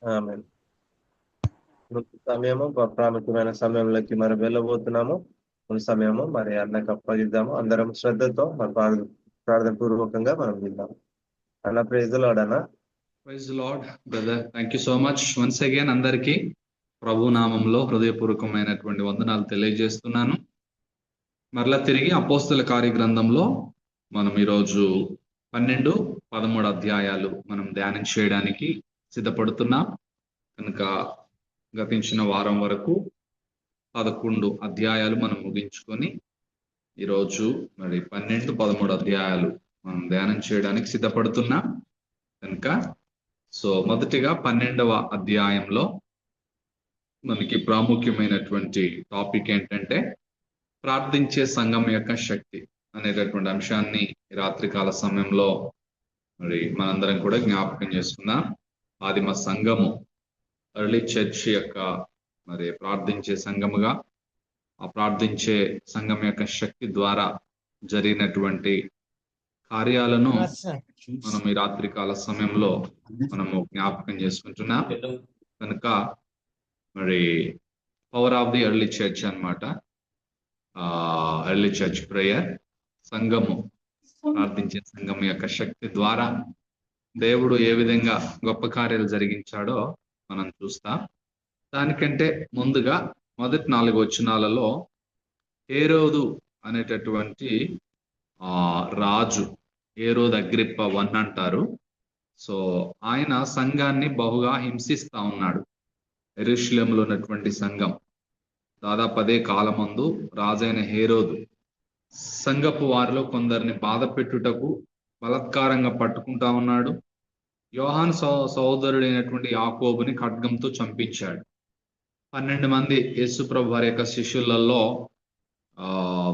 ఆమేన్. సమయము ప్రాముఖ్యమైన సమయంలోకి మనం వెళ్ళబోతున్నాము. ఉన్న సమయము మరి అన్నకు అప్పగిద్దాము. అందరం శ్రద్ధతో మన ప్రార్థన పూర్వకంగా మనం విందాం. అన్న ప్రైజ్ ది లార్డ్ అన్న. Praise lord brother, thank you so much once again. అందరికీ ప్రభు నామంలో హృదయపూర్వకమైనటువంటి వందనాలు తెలియజేస్తున్నాను. మరలా తిరిగి అపోస్తుల కార్య గ్రంథంలో మనం ఈరోజు 12, 13 అధ్యాయాలు మనం ధ్యానం చేయడానికి సిద్ధపడుతున్నాం కనుక గతించిన వారం వరకు 11 అధ్యాయాలు మనం ముగించుకొని ఈరోజు మరి 12, 13 అధ్యాయాలు మనం ధ్యానం చేయడానికి సిద్ధపడుతున్నాం కనుక మొదటిగా 12వ అధ్యాయంలో మనకి ప్రాముఖ్యమైనటువంటి టాపిక్ ఏంటంటే ప్రార్థించే సంఘం యొక్క శక్తి అనేటటువంటి అంశాన్ని రాత్రికాల సమయంలో మరి మనందరం కూడా జ్ఞాపకం చేసుకుందాం. ఆదిమ సంఘము, ఎర్లీ చర్చ్ యొక్క మరి ప్రార్థించే సంఘముగా, ఆ ప్రార్థించే సంఘం యొక్క శక్తి ద్వారా జరిగినటువంటి కార్యాలను మనం ఈ రాత్రికాల సమయంలో మనము జ్ఞాపకం చేసుకుంటున్నాం కనుక మరి power of the early church అన్నమాట. ఎర్లీ చర్చ్ ప్రేయర్, సంఘము, ప్రార్థించే సంఘం యొక్క శక్తి ద్వారా దేవుడు ఏ విధంగా గొప్ప కార్యాలు జరిగించాడో మనం చూస్తాం. దానికంటే ముందుగా మొదటి 4 వచనాలలో హేరోదు అనేటటువంటి రాజు, హేరోదు అగ్రిప్ప 1 అంటారు. ఆయన సంఘాన్ని బహుగా హింసిస్తా ఉన్నాడు. యెరూషలేములో ఉన్నటువంటి సంఘం దాదాపు అదే కాలమందు రాజైన హేరోదు సంఘపు వారిలో కొందరిని బాధ పెట్టుటకు బలత్కారంగా పట్టుకుంటా ఉన్నాడు. యోహాను సహోదరుడైనటువంటి యాకోబుని ఖడ్గంతో చంపించాడు. 12 మంది యేసు ప్రభు వారి యొక్క శిష్యులలో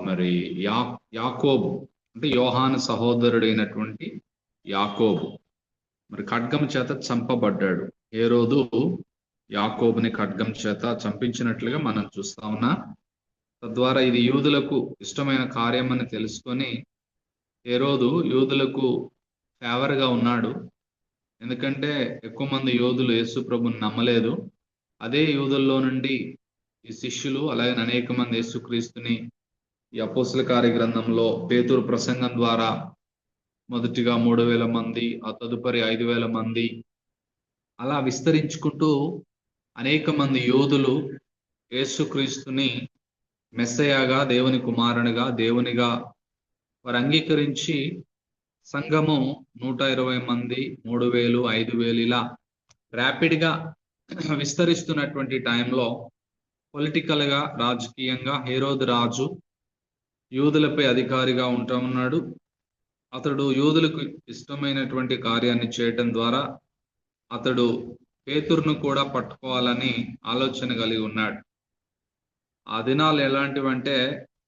మరి యాకోబు అంటే యోహాను సహోదరుడైనటువంటి యాకోబు మరి ఖడ్గం చేత చంపబడ్డాడు. హేరోదు యాకోబుని ఖడ్గం చేత చంపించినట్లుగా మనం చూస్తా ఉన్నా. తద్వారా ఇది యూదులకు ఇష్టమైన కార్యం అని తెలుసుకొని హేరోదు యూదులకు ఫేవర్ గా ఉన్నాడు. ఎందుకంటే ఎక్కువ మంది యోధులు యేసు ప్రభుని నమ్మలేదు. అదే యూదుల్లో నుండి ఈ శిష్యులు అలాగే అనేక మంది యేసుక్రీస్తుని ఈ అపోస్తల కార్య గ్రంథంలో పేతురు ప్రసంగం ద్వారా మొదటిగా 3000 మంది, ఆ తదుపరి 5000 మంది అలా విస్తరించుకుంటూ అనేక మంది యోధులు యేసుక్రీస్తుని మెస్సయాగా, దేవుని కుమారునిగా, దేవునిగా వారు అంగీకరించి సంఘము 120 మంది, 3000, 5000 ఇలా ర్యాపిడ్ గా విస్తరిస్తున్నటువంటి టైంలో పొలిటికల్ గా, రాజకీయంగా హేరోదు రాజు యూదులపై అధికారిగా ఉంటా ఉన్నాడు. అతడు యూదులకు ఇష్టమైనటువంటి కార్యాన్ని చేయటం ద్వారా అతడు పేతురును కూడా పట్టుకోవాలని ఆలోచన కలిగి ఉన్నాడు. ఆ దినాలు ఎలాంటివంటే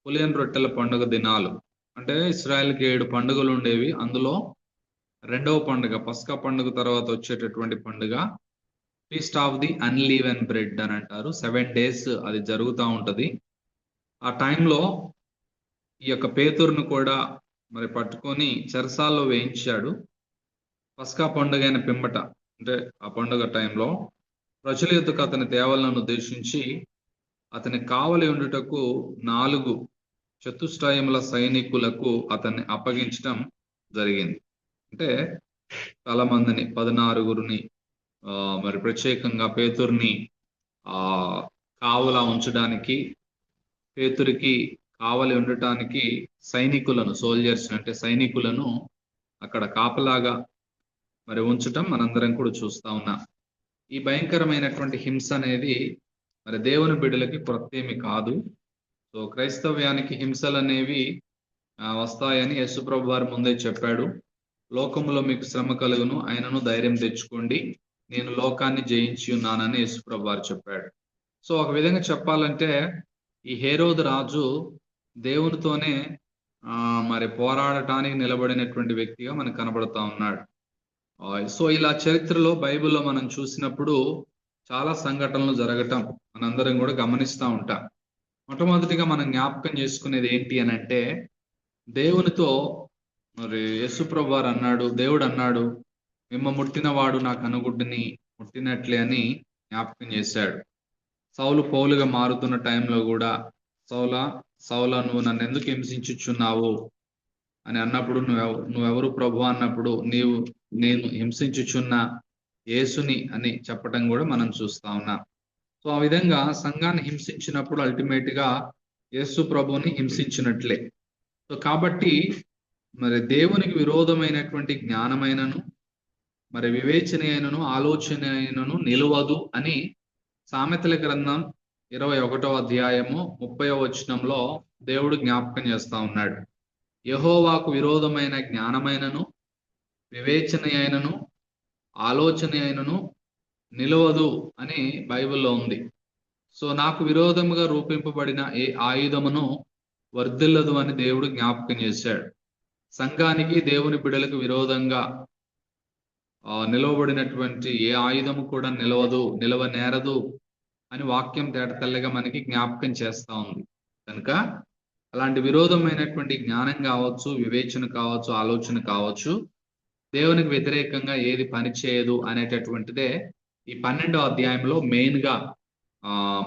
పులియన్ రొట్టెల పండుగ దినాలు. అంటే ఇశ్రాయెల్కి 7 పండుగలు ఉండేవి. అందులో 2వ పండుగ పస్కా పండుగ తర్వాత వచ్చేటటువంటి పండుగ ఫీస్ట్ ఆఫ్ ది అన్లీవెన్ బ్రెడ్ అని అంటారు. 7 days అది జరుగుతూ ఉంటది. ఆ టైంలో ఈ యొక్క పేతురును కూడా మరి పట్టుకొని చెరసాల్లో వేయించాడు. పస్కా పండుగ అయిన పిమ్మట అంటే ఆ పండుగ టైంలో ప్రజల యొద్దకు అతని తేవలను ఉద్దేశించి అతని కావలి ఉండుటకు 4 చతుష్టయముల సైనికులకు అతన్ని అప్పగించడం జరిగింది. అంటే చాలా మందిని 16 మరి ప్రత్యేకంగా పేతుర్ని కావలా ఉంచడానికి, పేతురికి కావలి ఉండటానికి సైనికులను, సోల్జర్స్ అంటే సైనికులను అక్కడ కాపలాగా మరి ఉంచటం మనందరం కూడా చూస్తా ఉన్నాం. ఈ భయంకరమైనటువంటి హింస అనేది మరి దేవుని బిడ్డలకి కొత్తేమి కాదు. క్రైస్తవ్యానికి హింసలు అనేవి వస్తాయని యేసుప్రభు వారు ముందే చెప్పాడు. లోకములో మీకు శ్రమ కలుగును, ఆయనను ధైర్యం తెచ్చుకోండి, నేను లోకాన్ని జయించి ఉన్నానని యేసుప్రభు వారు చెప్పాడు. ఒక విధంగా చెప్పాలంటే ఈ హేరోదు రాజు దేవునితోనే మరి పోరాడటానికి నిలబడినటువంటి వ్యక్తిగా మనకు కనబడతా ఉన్నాడు. ఇలా చరిత్రలో బైబిల్లో మనం చూసినప్పుడు చాలా సంఘటనలు జరగటం మనందరం కూడా గమనిస్తూ ఉంటాం. మొట్టమొదటిగా మనం జ్ఞాపకం చేసుకునేది ఏంటి అని అంటే, దేవునితో మరి యేసుప్రభు వారు అన్నాడు, దేవుడు అన్నాడు, మిమ్మ ముట్టిన వాడు నాకు అనుగుడ్డిని ముట్టినట్లే అని జ్ఞాపకం చేశాడు. సౌలు పౌలుగా మారుతున్న టైంలో కూడా సౌలా నువ్వు నన్ను ఎందుకు హింసించుచున్నావు అని అన్నప్పుడు నువ్వెవరు ప్రభు అన్నప్పుడు నేను హింసించుచున్న యేసుని అని చెప్పడం కూడా మనం చూస్తా ఉన్నాం. సో ఆ విధంగా సంఘాన్ని హింసించినప్పుడు అల్టిమేట్ గా యేసు ప్రభుని హింసించినట్లే. సో కాబట్టి మరి దేవునికి విరోధమైనటువంటి జ్ఞానమైనను మరి వివేచన అయినను ఆలోచన అయినను నిలవదు అని సామెతల గ్రంథం 21వ అధ్యాయము 30వ వచనంలో దేవుడు జ్ఞాపకం చేస్తా ఉన్నాడు. యెహోవాకు విరోధమైన జ్ఞానమైనను వివేచన అయినను ఆలోచన అయినను నిలవదు అని బైబిల్లో ఉంది. సో నాకు విరోధముగా రూపింపబడిన ఏ ఆయుధమును వర్ధిల్లదు అని దేవుడు జ్ఞాపకం చేశాడు. సంఘానికి దేవుని బిడ్డలకు విరోధంగా నిలవబడినటువంటి ఏ ఆయుధము కూడా నిలవనేరదు అని వాక్యం తేటతెల్లగా మనకి జ్ఞాపకం చేస్తా ఉంది. కనుక అలాంటి విరోధమైనటువంటి జ్ఞానం కావచ్చు, వివేచన కావచ్చు, ఆలోచన కావచ్చు, దేవునికి వ్యతిరేకంగా ఏది పనిచేయదు అనేటటువంటిదే ఈ 12వ అధ్యాయంలో మెయిన్ గా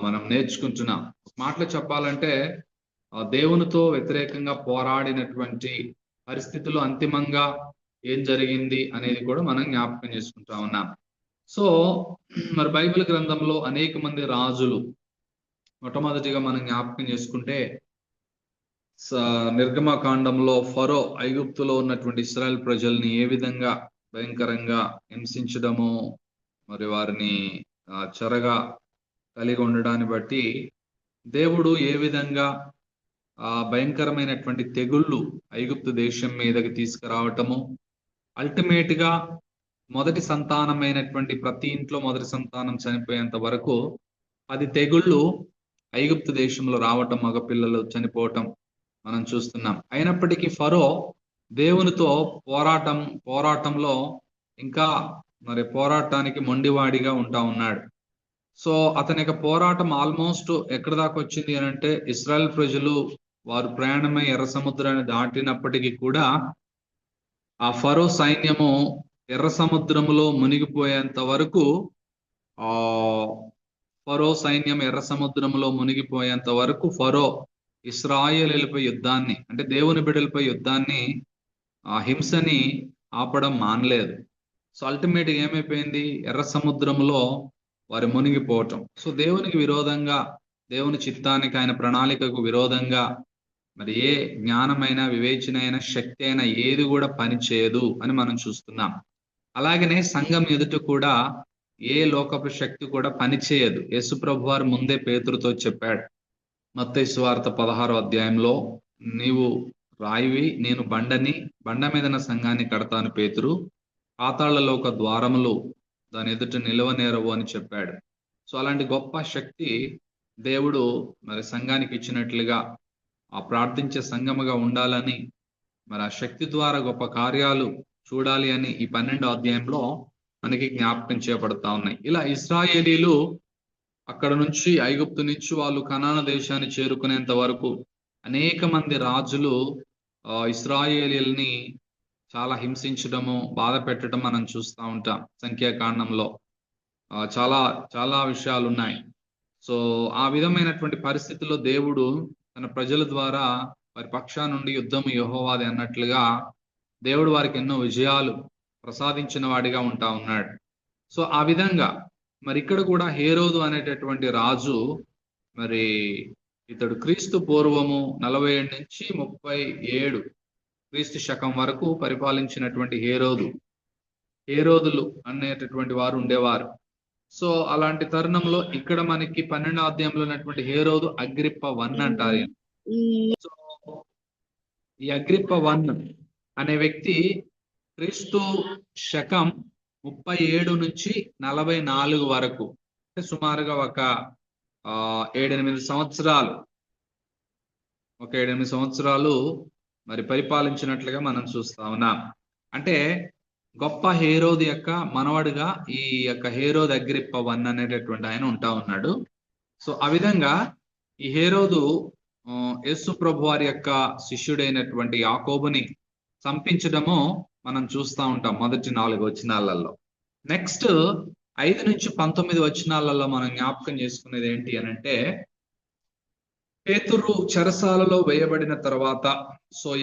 మనం నేర్చుకుంటున్నాం. మాటలు చెప్పాలంటే దేవునితో వ్యతిరేకంగా పోరాడినటువంటి పరిస్థితులు అంతిమంగా ఏం జరిగింది అనేది కూడా మనం జ్ఞాపకం చేసుకుంటా ఉన్నాం. సో మరి బైబిల్ గ్రంథంలో అనేక మంది రాజులు, మొట్టమొదటిగా మనం జ్ఞాపకం చేసుకుంటే నిర్గమకాండంలో ఫరో ఐగుప్తులో ఉన్నటువంటి ఇశ్రాయేల్ ప్రజల్ని ఏ విధంగా భయంకరంగా హింసించడము, మరి వారిని చెరగా కలిగి ఉండడాన్ని బట్టి దేవుడు ఏ విధంగా భయంకరమైనటువంటి తెగుళ్ళు ఐగుప్తు దేశం మీదకి తీసుకురావటము, అల్టిమేట్ గా మొదటి సంతానమైనటువంటి ప్రతి ఇంట్లో మొదటి సంతానం చనిపోయేంత వరకు 10 తెగుళ్ళు ఐగుప్తు దేశంలో రావటం, మగపిల్లలు చనిపోవటం మనం చూస్తున్నాం. అయినప్పటికీ ఫరో దేవునితో పోరాటంలో ఇంకా మరి పోరాటానికి మొండివాడిగా ఉంటా ఉన్నాడు. సో అతని యొక్క పోరాటం ఆల్మోస్ట్ ఎక్కడ దాకా వచ్చింది అని అంటే, ఇశ్రాయేల్ ప్రజలు వారు ప్రయాణమై ఎర్ర సముద్రాన్ని దాటినప్పటికీ కూడా ఆ ఫరో సైన్యము ఎర్ర సముద్రములో మునిగిపోయేంత వరకు ఫరో ఇశ్రాయేలీలపై యుద్ధాన్ని, అంటే దేవుని బిడ్డలపై యుద్ధాన్ని, హింసని ఆపడం మానలేదు. సో అల్టిమేట్ గా ఏమైపోయింది, ఎర్ర సముద్రంలో వారు మునిగిపోవటం. సో దేవునికి విరోధంగా, దేవుని చిత్తానికి, ఆయన ప్రణాళికకు విరోధంగా మరి ఏ జ్ఞానమైన, వివేచనైన, శక్తి అయినా ఏది కూడా పనిచేయదు అని మనం చూస్తున్నాం. అలాగనే సంఘం ఎదుట కూడా ఏ లోకపు శక్తి కూడా పనిచేయదు. యేసు ప్రభు వారు ముందే పేతురుతో చెప్పాడు, మత్తయి సువార్త 16వ అధ్యాయంలో, నీవు రాయివి, నేను బండ మీదన సంఘాన్ని కడతాను పేతురు, పాతాళలో ఒక ద్వారములు దాని ఎదుట నిలవనేరవు అని చెప్పాడు. సో అలాంటి గొప్ప శక్తి దేవుడు మరి సంఘానికి ఇచ్చినట్లుగా ఆ ప్రార్థించే సంఘముగా ఉండాలని, మరి ఆ శక్తి ద్వారా గొప్ప కార్యాలు చూడాలి అని ఈ 12వ అధ్యాయంలో మనకి జ్ఞాపకం చేయబడతా ఉన్నాయి. ఇలా ఇశ్రాయేలీలు అక్కడ నుంచి, ఐగుప్తు నుంచి వాళ్ళు కనాను దేశాన్ని చేరుకునేంత వరకు అనేక మంది రాజులు ఇశ్రాయేలీల్ని చాలా హింసించడము, బాధ పెట్టడం మనం చూస్తూ ఉంటాం. సంఖ్యాకాండంలో చాలా చాలా విషయాలు ఉన్నాయి. సో ఆ విధమైనటువంటి పరిస్థితుల్లో దేవుడు తన ప్రజల ద్వారా వారి పక్షా నుండి యుద్ధము యెహోవాది అన్నట్లుగా దేవుడు వారికి ఎన్నో విజయాలు ప్రసాదించిన వాడిగా ఉంటా ఉన్నాడు. సో ఆ విధంగా మరి ఇక్కడ కూడా హేరోదు అనేటటువంటి రాజు, మరి ఇతడు క్రీస్తు పూర్వము 47 నుంచి 37 క్రీస్తు శకం వరకు పరిపాలించినటువంటి హేరోదులు అనేటటువంటి వారు ఉండేవారు. సో అలాంటి తరుణంలో ఇక్కడ మనకి 12వ అధ్యాయంలో ఉన్నటువంటి హేరోదు అగ్రిప్ప 1 అంటారు. సో ఈ అగ్రిప్ప 1 అనే వ్యక్తి క్రీస్తు శకం 37 నుంచి 44 వరకు, అంటే సుమారుగా ఒక 7-8 సంవత్సరాలు మరి పరిపాలించినట్లుగా మనం చూస్తా ఉన్నాం. అంటే గొప్ప హేరోదు యొక్క మనవడుగా ఈ యొక్క హేరోదు అగ్రిప్ప 1 అనేటటువంటి ఆయన ఉంటా ఉన్నాడు. సో ఆ విధంగా ఈ హేరోదు యేసు ప్రభు వారి యొక్క శిష్యుడైనటువంటి యాకోబుని చంపించడము మనం చూస్తూ ఉంటాం మొదటి 4 వచనాలలో. నెక్స్ట్ 5-19 వచనాలలో మనం జ్ఞాపకం చేసుకునేది ఏంటి అని అంటే, పేతురు చెరసాలలో వేయబడిన తర్వాత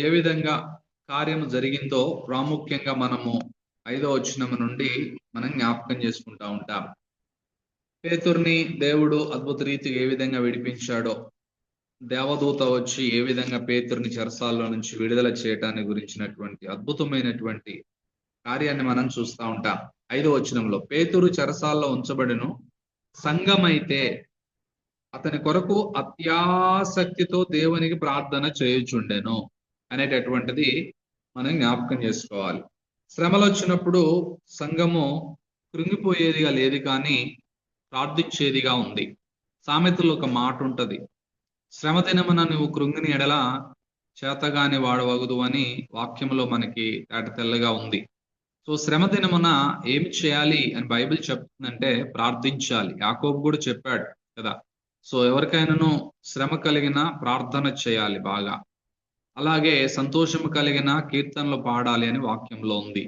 ఏ విధంగా కార్యము జరిగిందో ప్రాముఖ్యంగా మనము 5వ వచనం నుండి మనం జ్ఞాపకం చేసుకుంటా ఉంటాం. పేతుర్ని దేవుడు అద్భుత రీతిగా ఏ విధంగా విడిపించాడో, దేవదూత వచ్చి ఏ విధంగా పేతుర్ని చెరసాల్లో నుంచి విడుదల చేయటాన్ని గురించినటువంటి అద్భుతమైనటువంటి కార్యాన్ని మనం చూస్తూ ఉంటాం. 5వ వచనంలో, పేతురు చెరసాల్లో ఉంచబడిను, సంఘమైతే అతని కొరకు అత్యాసక్తితో దేవునికి ప్రార్థన చేయుచుండెను అనేటటువంటిది మనం జ్ఞాపకం చేసుకోవాలి. శ్రమలు వచ్చినప్పుడు సంఘము కృంగిపోయేదిగా లేదు, కానీ ప్రార్థించేదిగా ఉంది. సామెతలో ఒక మాట ఉంటది, శ్రమ దినమున నువ్వు కృంగిని ఎడల చేతగాని వాడవగదు అని వాక్యంలో మనకి తెల్లగా ఉంది. శ్రమ దినమున ఏమి చేయాలి అని బైబిల్ చెప్తుందంటే ప్రార్థించాలి. యాకోబు కూడా చెప్పాడు కదా. ఎవరికైనాను శ్రమ కలిగిన ప్రార్థన చేయాలి బాగా. అలాగే సంతోషము కలిగిన కీర్తనలు పాడాలి అని వాక్యంలో ఉంది.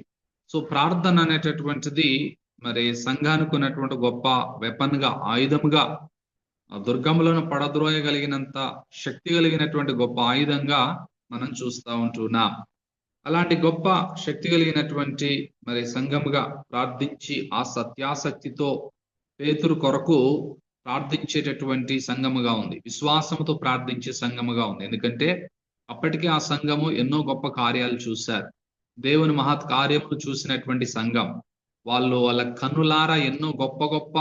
ప్రార్థన అనేటటువంటిది మరి సంఘానికి ఉన్నటువంటి గొప్ప వెపన్ గా, ఆయుధముగా, దుర్గములను పడద్రోయగలిగినంత శక్తి కలిగినటువంటి గొప్ప ఆయుధంగా మనం చూస్తూ ఉంటున్నాం. అలాంటి గొప్ప శక్తి కలిగినటువంటి మరి సంఘముగా ప్రార్థించి ఆ సత్యాసక్తితో పేతురు కొరకు ప్రార్థించేటటువంటి సంఘముగా ఉంది. విశ్వాసముతో ప్రార్థించే సంఘముగా ఉంది. ఎందుకంటే అప్పటికే ఆ సంఘము ఎన్నో గొప్ప కార్యాలు చూశారు. దేవుని మహత్ కార్యములు చూసినటువంటి సంఘం. వాళ్ళ కన్నులారా ఎన్నో గొప్ప గొప్ప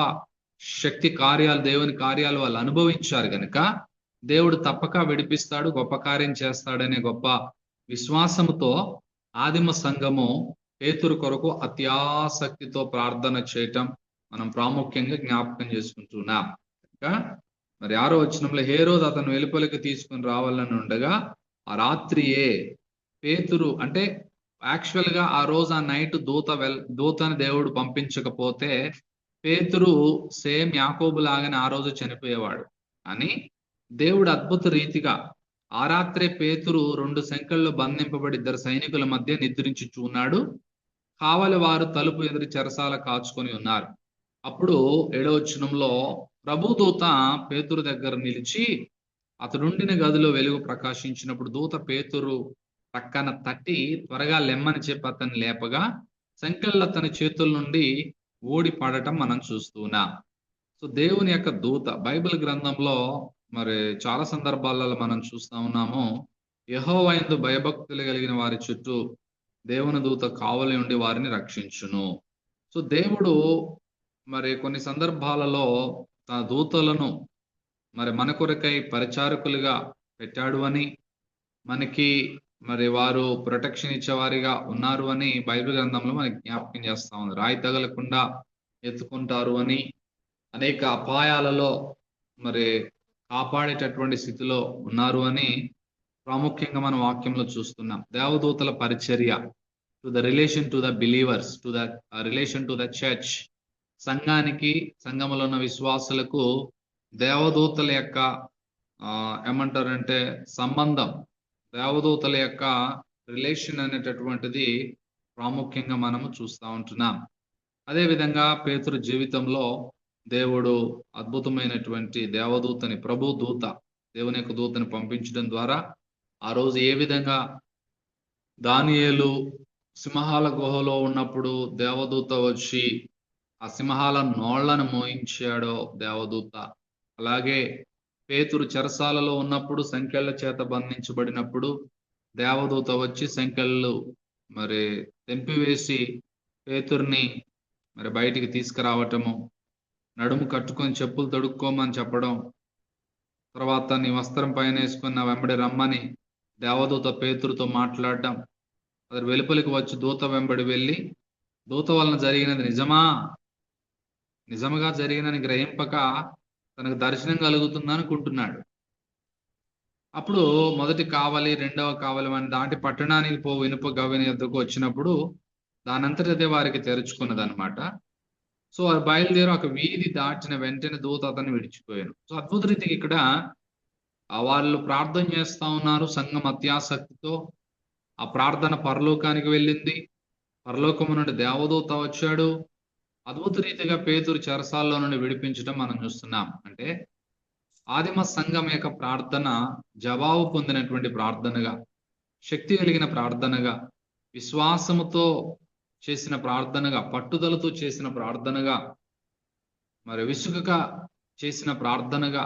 శక్తి కార్యాలు, దేవుని కార్యాలు వాళ్ళు అనుభవించారు గనుక దేవుడు తప్పక విడిపిస్తాడు, గొప్ప కార్యం చేస్తాడనే గొప్ప విశ్వాసముతో ఆదిమ సంఘము పేతురు కొరకు అత్యాసక్తితో ప్రార్థన చేయటం మనం ప్రాముఖ్యంగా జ్ఞాపకం చేసుకుంటున్నాం. మరి 6వ వచనంలో, హేరోదు అతను వెలుపలికి తీసుకుని రావాలని ఉండగా ఆ రాత్రియే పేతురు, అంటే యాక్చువల్ గా ఆ రోజు ఆ నైట్ దూతని దేవుడు పంపించకపోతే పేతురు సేమ్ యాకోబు లాగానే ఆ రోజు చనిపోయేవాడు. అని దేవుడు అద్భుత రీతిగా ఆ రాత్రే పేతురు 2 సంకెళ్ళు బంధింపబడి 2 సైనికుల మధ్య నిద్రించుచున్నాడు. కావలి వారు తలుపు ఎదురు చెరసాల కాచుకొని ఉన్నారు. అప్పుడు 7వ వచనంలో, ప్రభుదూత పేతురు దగ్గర నిలిచి అతడుండిన గదిలో వెలుగు ప్రకాశించినప్పుడు దూత పేతురు పక్కన తట్టి త్వరగా లెమ్మని చెప్పి అతన్ని లేపగా సంకెళ్ళు అతని చేతుల నుండి ఓడి పడటం మనం చూస్తున్నాం. దేవుని యొక్క దూత బైబిల్ గ్రంథంలో మరి చాలా సందర్భాలలో మనం చూస్తా ఉన్నాము, యెహోవా యందు భయభక్తులు కలిగిన వారి చుట్టూ దేవుని దూత కావలి ఉండి వారిని రక్షించును. దేవుడు మరి కొన్ని సందర్భాలలో తన దూతలను మరి మన కొరకై పరిచారకులుగా పెట్టాడు అని, మనకి మరి వారు ప్రొటెక్షన్ ఇచ్చేవారిగా ఉన్నారు అని బైబిల్ గ్రంథంలో మనకి జ్ఞాపకం చేస్తా ఉంది. రాయి తగలకుండా ఎత్తుకుంటారు అని, అనేక అపాయాలలో మరి కాపాడేటటువంటి స్థితిలో ఉన్నారు అని ప్రాముఖ్యంగా మన వాక్యంలో చూస్తున్నాం. దేవదూతల పరిచర్య to the relation to the believers, to the relation to the church. సంఘానికి, సంఘములో ఉన్న విశ్వాసులకు దేవదూతల యొక్క ఏమంటారంటే సంబంధం, దేవదూతల యొక్క రిలేషన్ అనేటటువంటిది ప్రాముఖ్యంగా మనము చూస్తూ ఉంటున్నాం. అదేవిధంగా పేతురు జీవితంలో దేవుడు అద్భుతమైనటువంటి దేవదూతని, ప్రభు దూత, దేవుని యొక్క దూతని పంపించడం ద్వారా ఆ రోజు ఏ విధంగా దానియేలు సింహాల గుహలో ఉన్నప్పుడు దేవదూత వచ్చి ఆ సింహాల నోళ్లను మోయించాడో దేవదూత, అలాగే పేతురు చెరసాలలో ఉన్నప్పుడు సంకెళ్ళ చేత బంధించబడినప్పుడు దేవదూత వచ్చి సంకెళ్ళు మరి తెంపివేసి పేతుర్ని మరి బయటికి తీసుకురావటము, నడుము కట్టుకొని చెప్పులు తొడుక్కోమని చెప్పడం, తర్వాత నీ వస్త్రం పైన వేసుకొని నా వెంబడి రమ్మని దేవదూత పేతురుతో మాట్లాడటం, అతడు వెలుపలికి వచ్చి దూత వెంబడి వెళ్ళి దూత వలన జరిగినది నిజముగా జరిగినని గ్రహింపక తనకు దర్శనం కలుగుతుంది అనుకుంటున్నాడు. అప్పుడు మొదటి కావలి, 2వ కావలి అని దాటి పట్టణానికి పో ఇనుప గవిని ఎద్దుకు వచ్చినప్పుడు దానంతటదే వారికి తెరుచుకున్నది అనమాట. అది బయలుదేరి ఒక వీధి దాటిన వెంటనే దూత అతన్ని విడిచిపోయాను. అద్భుత రీతికి ఇక్కడ వాళ్ళు ప్రార్థన చేస్తా ఉన్నారు సంఘం అత్యాసక్తితో. ఆ ప్రార్థన పరలోకానికి వెళ్ళింది. పరలోకము నుండి దేవదూత వచ్చాడు. అద్భుత రీతిగా పేతురు చెరసాల్లో నుండి విడిపించడం మనం చూస్తున్నాం. అంటే ఆదిమ సంఘం యొక్క ప్రార్థన జవాబు పొందినటువంటి ప్రార్థనగా, శక్తి కలిగిన ప్రార్థనగా, విశ్వాసముతో చేసిన ప్రార్థనగా, పట్టుదలతో చేసిన ప్రార్థనగా, మరి విసుగక చేసిన ప్రార్థనగా,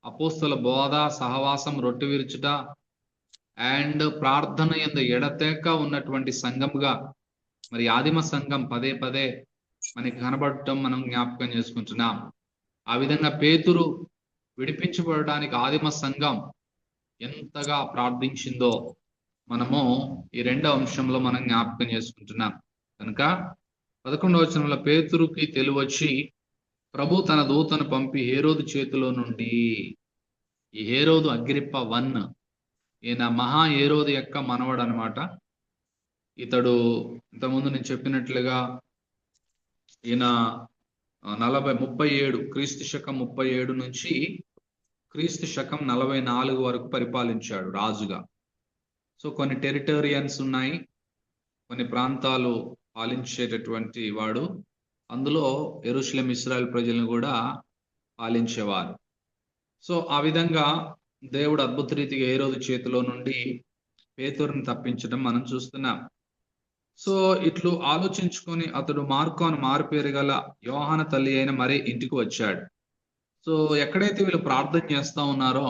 అపోస్తల బోధ, సహవాసం, రొట్టె విరుచుట అండ్ ప్రార్థన యందు ఎడతెగక ఉన్నటువంటి సంఘముగా మరి ఆదిమ సంఘం పదే పదే మనకి కనబడటం మనం జ్ఞాపకం చేసుకుంటున్నాం. ఆ విధంగా పేతురు విడిపించబడడానికి ఆదిమ సంఘం ఎంతగా ప్రార్థించిందో మనము ఈ రెండవ అంశంలో మనం జ్ఞాపకం చేసుకుంటున్నాం. కనుక 11వ వచనంలో పేతురుకి తెలివచ్చి ప్రభు తన దూతను పంపి హేరోదు చేతిలో నుండి, ఈ హేరోదు అగ్రిప్ప 1, ఈయన మహా హేరోదు యొక్క మనవడు అనమాట. ఇతడు ఇంతకుముందు నేను చెప్పినట్లుగా ఈయన 37 క్రీస్తు శకం 37 నుంచి క్రీస్తు శకం 44 వరకు పరిపాలించాడు రాజుగా. సో కొన్ని టెరిటోరియన్స్ ఉన్నాయి, కొన్ని ప్రాంతాలు పాలించేటటువంటి వాడు. అందులో యెరూషలేం ఇశ్రాయేల్ ప్రజలను కూడా పాలించేవారు. సో ఆ విధంగా దేవుడు అద్భుత రీతిగా హేరోదు చేతిలో నుండి పేతురుని తప్పించడం మనం చూస్తున్నాం. సో ఇట్లు ఆలోచించుకొని అతడు మార్కు అని మారుపేరు గల యోహాన తల్లి అయిన మరి ఇంటికి వచ్చాడు. సో ఎక్కడైతే వీళ్ళు ప్రార్థన చేస్తా ఉన్నారో,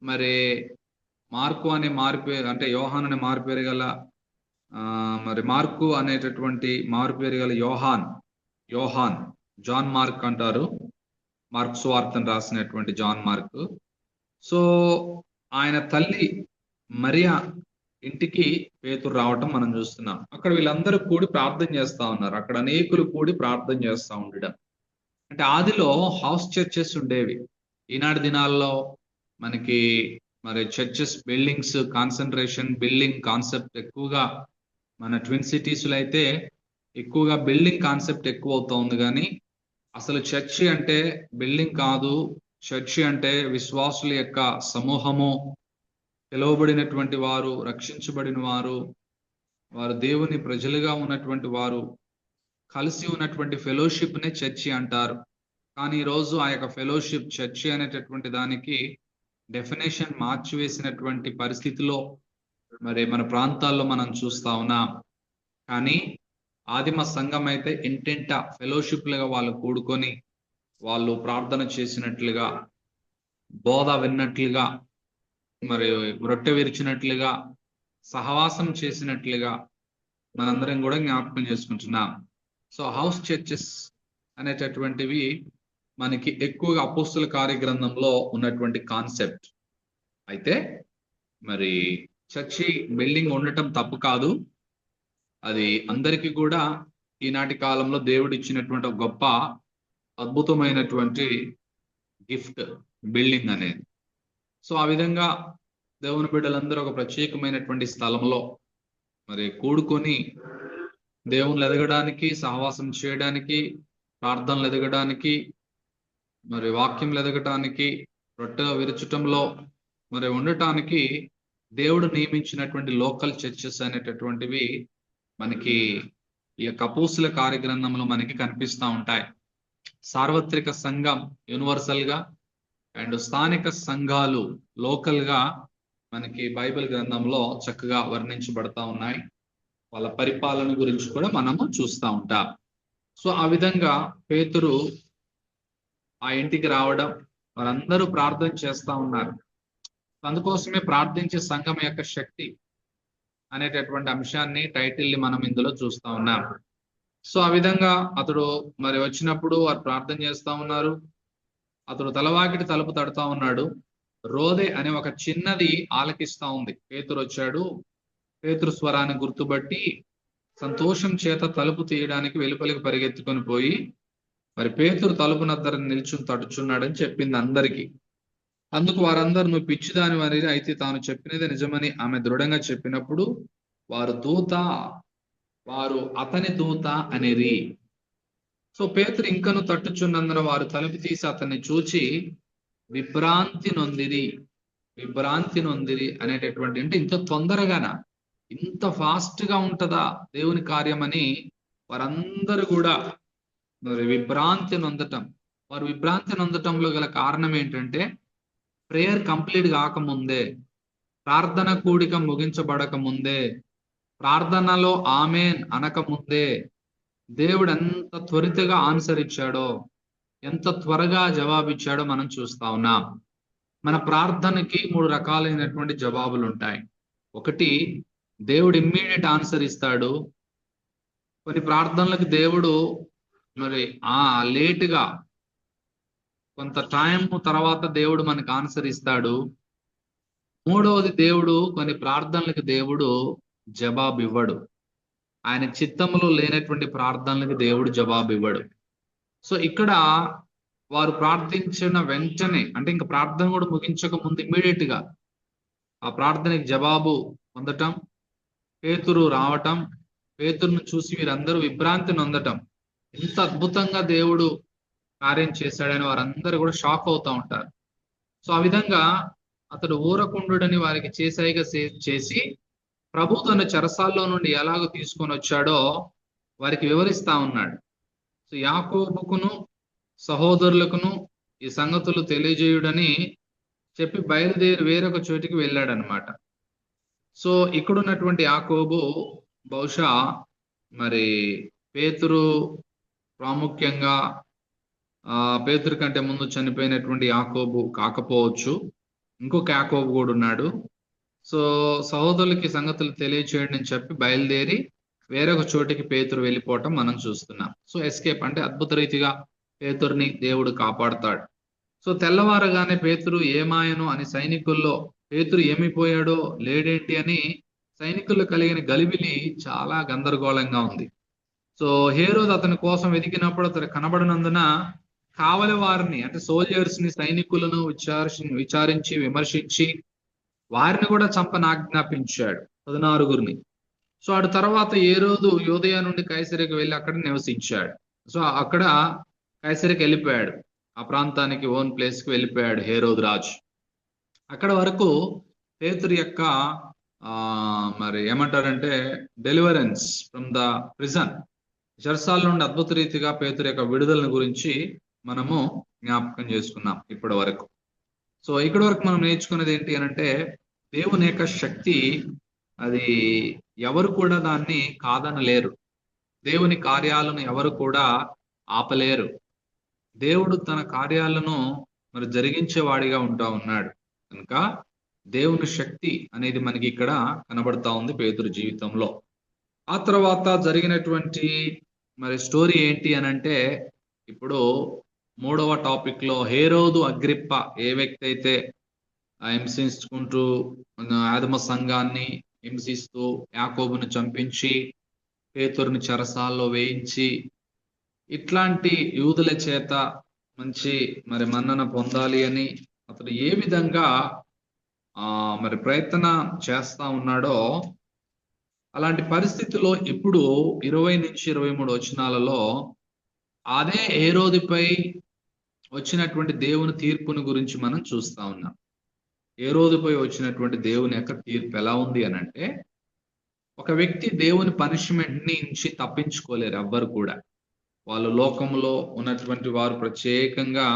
మరి మార్కు అనే మారుపేరు అంటే యోహాన్ అనే మారుపేరు గల మరి మార్కు అనేటటువంటి మారుపేరు గల యోహాన్ జాన్ మార్క్ అంటారు. మార్క్ సువార్తను రాసినటువంటి జాన్ మార్క్. సో ఆయన తల్లి మరియా ఇంటికి పేతురు రావటం మనం చూస్తున్నాం. అక్కడ వీళ్ళందరూ కూడి ప్రార్థన చేస్తా ఉన్నారు. అక్కడ అనేకులు కూడి ప్రార్థన చేస్తా ఉండడం. అంటే ఆదిలో హౌస్ చర్చెస్ ఉండేవి. ఈనాటి దినాల్లో మనకి మరి churches buildings concentration, building concept ఎక్కువగా మన ట్విన్ సిటీస్లో అయితే ఎక్కువగా బిల్డింగ్ కాన్సెప్ట్ ఎక్కువ అవుతా ఉంది. కానీ అసలు చర్చి అంటే బిల్డింగ్ కాదు. చర్చి అంటే విశ్వాసుల యొక్క సమూహము, పిలువబడినటువంటి వారు, రక్షించబడిన వారు, వారు దేవుని ప్రజలుగా ఉన్నటువంటి వారు కలిసి ఉన్నటువంటి ఫెలోషిప్ నే చర్చి అంటారు. కానీ ఈరోజు ఆ యొక్క ఫెలోషిప్, చర్చి అనేటటువంటి దానికి డెఫినేషన్ మార్చివేసినటువంటి పరిస్థితిలో మరి మన ప్రాంతాల్లో మనం చూస్తా ఉన్నాం. కానీ ఆదిమ సంఘం అయితే ఇంటింట ఫెలోషిప్లుగా వాళ్ళు కూడుకొని వాళ్ళు ప్రార్థన చేసినట్లుగా, బోధ విన్నట్లుగా, మరి రొట్టె విరిచినట్లుగా, సహవాసం చేసినట్లుగా మనందరం కూడా జ్ఞాపకం చేసుకుంటున్నాం. సో హౌస్ చర్చెస్ అనేటటువంటివి మనకి ఎక్కువగా అపోస్తుల కార్యగ్రంథంలో ఉన్నటువంటి కాన్సెప్ట్. అయితే మరి చర్చి బిల్డింగ్ ఉండటం తప్పు కాదు. అది అందరికీ కూడా ఈనాటి కాలంలో దేవుడు ఇచ్చినటువంటి గొప్ప అద్భుతమైనటువంటి గిఫ్ట్ బిల్డింగ్ అనేది. సో ఆ విధంగా దేవుని బిడ్డలందరూ ఒక ప్రత్యేకమైనటువంటి స్థలంలో మరి కూడుకొని దేవుళ్ళు ఎదగడానికి, సహవాసం చేయడానికి, ప్రార్థనలు ఎదగడానికి, మరి వాక్యంలు ఎదగటానికి, రొట్టె విరచటంలో మరి ఉండటానికి దేవుడు నియమించినటువంటి లోకల్ చర్చెస్ అనేటటువంటివి మనకి ఈ యొక్క అపోస్తుల కార్యగ్రంథంలో మనకి కనిపిస్తూ ఉంటాయి. సార్వత్రిక సంఘం యూనివర్సల్ గా అండ్ స్థానిక సంఘాలు లోకల్ గా మనకి బైబిల్ గ్రంథంలో చక్కగా వర్ణించబడతా ఉన్నాయి. వాళ్ళ పరిపాలన గురించి కూడా మనము చూస్తూ ఉంటాం. సో ఆ విధంగా పేతురు ఆ ఇంటికి రావడం, వారందరూ ప్రార్థన చేస్తా ఉన్నారు. అందుకోసమే ప్రార్థించే సంఘం యొక్క శక్తి అనేటటువంటి అంశాన్ని, టైటిల్ని మనం ఇందులో చూస్తా ఉన్నాం. సో ఆ విధంగా అతడు మరి వచ్చినప్పుడు వారు ప్రార్థన చేస్తా ఉన్నారు. అతడు తలవాకిటి తలుపు తడుతా ఉన్నాడు. రోదె అనే ఒక చిన్నది ఆలకిస్తా ఉంది. పేతురు వచ్చాడు. పేతురు స్వరాన్ని గుర్తుబట్టి సంతోషం చేత తలుపు తీయడానికి వెలుపలికి పరిగెత్తుకొని పోయి మరి పేతురు తలుపు నద్దర నిల్చుని తడుచున్నాడని చెప్పింది అందరికీ. అందుకు వారందరూ నువ్వు పిచ్చిదాని వారి అయితే తాను చెప్పినది నిజమని ఆమె దృఢంగా చెప్పినప్పుడు వారు అతని దూత అనేది. సో పేతురు ఇంకను తట్టుచున్నందున వారు తలుపు తీసి అతన్ని చూచి విభ్రాంతి నొందిరి అనేటటువంటి, అంటే ఇంత తొందరగానా, ఇంత ఫాస్ట్ గా ఉంటదా దేవుని కార్యం అని వారందరూ కూడా మరి విభ్రాంతి నొందటం. వారు విభ్రాంతి నొందటంలో గల కారణం ఏంటంటే, ప్రేయర్ కంప్లీట్ కాకముందే, ప్రార్థన కూడిక ముగించబడక ముందే, ప్రార్థనలో ఆమేన్ అనక ముందే దేవుడు ఎంత త్వరితగా ఆన్సర్ ఇచ్చాడో, ఎంత త్వరగా జవాబిచ్చాడో మనం చూస్తా ఉన్నాం. మన ప్రార్థనకి 3 రకాలైనటువంటి జవాబులు ఉంటాయి. ఒకటి, దేవుడు ఇమ్మీడియట్ ఆన్సర్ ఇస్తాడు. కొన్ని ప్రార్థనలకు దేవుడు మరి లేటుగా, కొంత టైం తర్వాత దేవుడు మనకు ఆన్సర్ ఇస్తాడు. మూడవది, దేవుడు కొన్ని ప్రార్థనలకు దేవుడు జవాబు ఇవ్వడు. ఆయన చిత్తంలో లేనటువంటి ప్రార్థనలకు దేవుడు జవాబు ఇవ్వడు. సో ఇక్కడ వారు ప్రార్థించిన వెంటనే, అంటే ఇంకా ప్రార్థన కూడా ముగించక ముందు ఇమ్మీడియట్ గా ఆ ప్రార్థనకి జవాబు పొందటం, పేతురు రావటం, పేతురును చూసి వీరందరూ విభ్రాంతి నొందటం, ఎంత అద్భుతంగా దేవుడు కార్యం చేశాడని వారందరూ కూడా షాక్ అవుతా ఉంటారు. సో ఆ విధంగా అతడు ఊరకుండుడని వారికి చేసాయిగా చేసి ప్రభు తన చెరసాల్లో నుండి ఎలాగో తీసుకొని వచ్చాడో వారికి వివరిస్తా ఉన్నాడు. సో యాకోబుకును సహోదరులకును ఈ సంగతులు తెలియజేయుడని చెప్పి బయలుదేరి వేరొక చోటికి వెళ్ళాడనమాట. సో ఇక్కడున్నటువంటి యాకోబు బహుశా మరి పేతురు ప్రాముఖ్యంగా పేతురు కంటే ముందు చనిపోయినటువంటి యాకోబు కాకపోవచ్చు, ఇంకొక యాకోబు కూడా ఉన్నాడు. సో సహోదరులకి సంగతులు తెలియచేయండి అని చెప్పి బయలుదేరి వేరొక చోటికి పేతురు వెళ్ళిపోవటం మనం చూస్తున్నాం. సో ఎస్కేప్ అంటే అద్భుత రీతిగా పేతురుని దేవుడు కాపాడుతాడు. సో తెల్లవారగానే పేతురు ఏమాయను అని సైనికుల్లో, పేతురు ఏమైపోయాడో లేడేంటి అని సైనికుల్లో కలిగిన గలిబిలి చాలా గందరగోళంగా ఉంది. సో హేరోదు అతని కోసం వెతికినప్పుడు అతను కనబడినందున కావలి వారిని, అంటే సోల్జర్స్ ని, సైనికులను విచారించి విమర్శించి వారిని కూడా చంపనాజ్ఞాపించాడు, 16గురిని. సో ఆ తర్వాత హేరోదు యూదయ నుండి కైసరికి వెళ్ళి అక్కడ నివసించాడు. సో అక్కడ కైసరికి వెళ్ళిపోయాడు, ఆ ప్రాంతానికి ఓన్ ప్లేస్ కి వెళ్ళిపోయాడు హేరోదు రాజు. అక్కడ వరకు పేతురు యొక్క మరి ఏమంటారంటే డెలివరెన్స్ ఫ్రమ్ ద ప్రిజన్, చెరసాల నుండి అద్భుత రీతిగా పేతురు యొక్క విడుదలను గురించి మనము జ్ఞాపకం చేసుకున్నాం ఇప్పటి వరకు. సో ఇక్కడి వరకు మనం నేర్చుకున్నది ఏంటి అనంటే, దేవుని యొక్క శక్తి అది ఎవరు కూడా దాన్ని కాదనలేరు. దేవుని కార్యాలను ఎవరు కూడా ఆపలేరు. దేవుడు తన కార్యాలను మరి జరిగించేవాడిగా ఉంటా ఉన్నాడు కనుక దేవుని శక్తి అనేది మనకి ఇక్కడ కనబడతా ఉంది పేతురు జీవితంలో. ఆ తర్వాత జరిగినటువంటి మరి స్టోరీ ఏంటి అనంటే, ఇప్పుడు 3వ టాపిక్ లో హేరోదు అగ్రిప్ప ఏ వ్యక్తి అయితే హింసించుకుంటూ ఆదిమ సంఘాన్ని హింసిస్తూ యాకోబును చంపించి పేతురుని చెరసాల్లో వేయించి ఇట్లాంటి యూదుల చేత మంచి మరి మన్నన పొందాలి అని అతడు ఏ విధంగా మరి ప్రయత్న చేస్తా ఉన్నాడో, అలాంటి పరిస్థితిలో ఇప్పుడు 20 నుంచి 23 వచనాలలో అదే హేరోదుపై వచ్చినటువంటి దేవుని తీర్పుని గురించి మనం చూస్తా ఉన్నాం. హేరోదుపై వచ్చినటువంటి దేవుని యొక్క తీర్పు ఎలా ఉంది అనంటే, ఒక వ్యక్తి దేవుని పనిష్మెంట్ నుంచి తప్పించుకోలేరు ఎవ్వరు కూడా. వాళ్ళు లోకంలో ఉన్నటువంటి వారు ప్రత్యేకంగా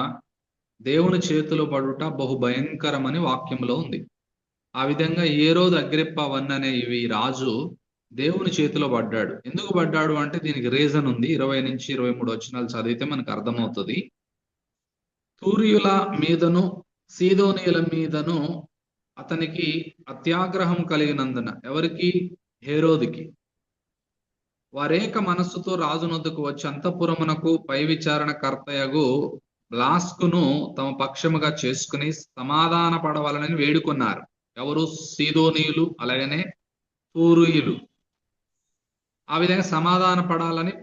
దేవుని చేతిలో పడుట బహు భయంకరమని వాక్యంలో ఉంది. ఆ విధంగా హేరోదు అగ్రిప్ప 1 అనే ఈ రాజు దేవుని చేతిలో పడ్డాడు. ఎందుకు పడ్డాడు అంటే దీనికి రీజన్ ఉంది. 20 నుంచి 23 వచనాలు చదివితే మనకు అర్థమవుతుంది. తూరియుల మీదను సీదోనియుల మీదను అతనికి అత్యాగ్రహం కలిగినందున, ఎవరికి? హేరోదుకి. వారేక మనస్సుతో రాజునొద్దకు వచ్చి అంతఃపురమునకు పై విచారణ కర్తయగు బ్లాస్కును తమ పక్షముగా చేసుకుని సమాధాన పడవాలని వేడుకున్నారు. ఎవరు? సీదోనీయులు, అలాగనే తూరియులు. ఆ విధంగా సమాధాన పడాలని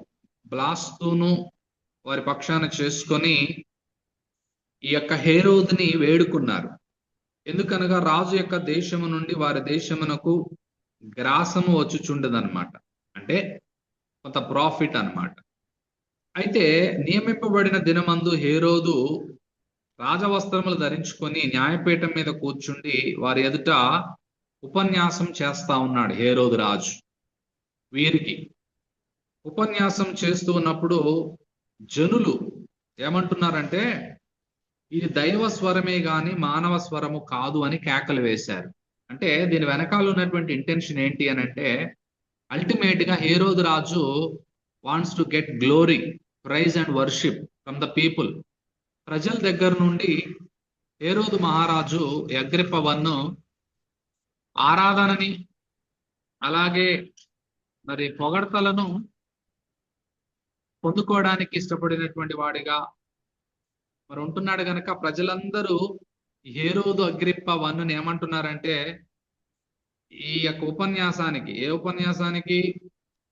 బ్లాస్తును వారి పక్షాన చేసుకొని ఈ యొక్క హేరోదుని వేడుకున్నారు. ఎందుకనగా రాజు యొక్క దేశము నుండి వారి దేశమునకు గ్రాసము వచ్చుచుండదన్నమాట, అంటే కొంత ప్రాఫిట్ అన్నమాట. అయితే నియమింపబడిన దినమందు హేరోదు రాజవస్త్రములు ధరించుకొని న్యాయపీఠం మీద కూర్చుండి వారి ఎదుట ఉపన్యాసం చేస్తా ఉన్నాడు హేరోదు రాజు వీరికి. ఉపన్యాసం చేస్తూ ఉన్నప్పుడు జనులు ఏమంటున్నారంటే ఇది దైవ స్వరమే గాని మానవ స్వరము కాదు అని కేకలు వేశారు. అంటే దీని వెనకాల ఉన్నటువంటి ఇంటెన్షన్ ఏంటి అని అంటే, అల్టిమేట్ గా హేరోదు రాజు wants to get glory, prize and worship from the people. ప్రజల దగ్గర నుండి హేరోదు మహారాజు అగ్రిప్ప వన్ను ఆరాధనని అలాగే మరి పొగడ్తలను పొందుకోవడానికి ఇష్టపడినటువంటి వాడిగా మరి ఉంటున్నాడు గనక ప్రజలందరూ హేరోదు అగ్రిప్ప వన్నుని ఏమంటున్నారంటే, ఈ యొక్క ఉపన్యాసానికి, ఏ ఉపన్యాసానికి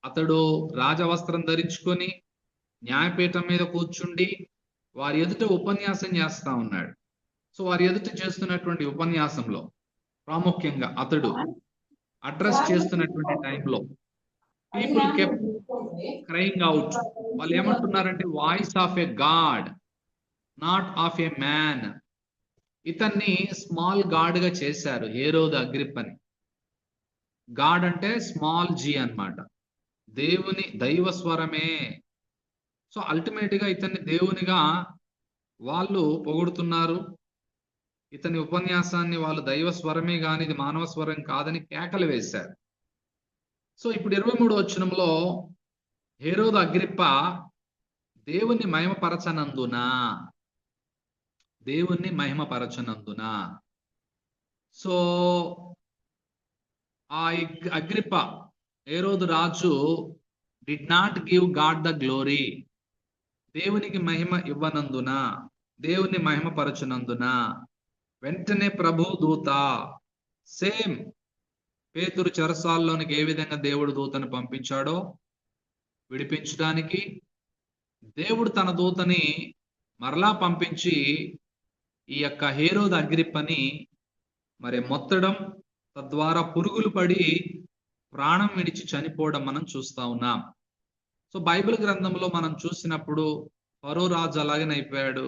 అతడు రాజవస్త్రం ధరించుకొని న్యాయపీఠం మీద కూర్చుండి వారి ఎదుట ఉపన్యాసం చేస్తా ఉన్నాడు. సో వారి ఎదుట చేస్తున్నటువంటి ఉపన్యాసంలో ప్రాముఖ్యంగా అతడు అడ్రస్ చేస్తున్నటువంటి టైంలో పీపుల్ కెప్ క్రైయింగ్ అవుట్. వాళ్ళు ఏమంటున్నారంటే, voice of a God, not of a man. ఇతన్ని స్మాల్ గాడ్ గా చేశారు హేరోదు అగ్రిప్పని. గాడ్ అంటే స్మాల్ జీ అన్నమాట, దేవుని దైవ స్వరమే. సో అల్టిమేట్ గా ఇతన్ని దేవునిగా వాళ్ళు పొగుడుతున్నారు. ఇతని ఉపన్యాసాన్ని వాళ్ళు దైవ స్వరమే గాని ఇది మానవ స్వరం కాదని కేకలు వేశారు. సో ఇప్పుడు 23వ వచనంలో హేరోదు అగ్రిప్ప దేవుని మహిమపరచనందున, దేవుణ్ణి మహిమపరచనందున, సో ఆ Agrippa Herod Raju did not give God the glory, దేవునికి మహిమ ఇవ్వనందున, దేవుని మహిమపరచనందున వెంటనే ప్రభు దూత, సేమ్ పేతురు చెరసాల్లోనికి ఏ విధంగా దేవుడు దూతను పంపించాడో విడిపించడానికి, దేవుడు తన దూతని మరలా పంపించి ఈ యొక్క హేరోదు అగ్రిప్పని మరి మొత్తడం, తద్వారా పురుగులు పడి ప్రాణం విడిచి చనిపోవడం మనం చూస్తా ఉన్నాం. సో బైబిల్ గ్రంథంలో మనం చూసినప్పుడు ఫరో రాజు అలాగనే అయిపోయాడు.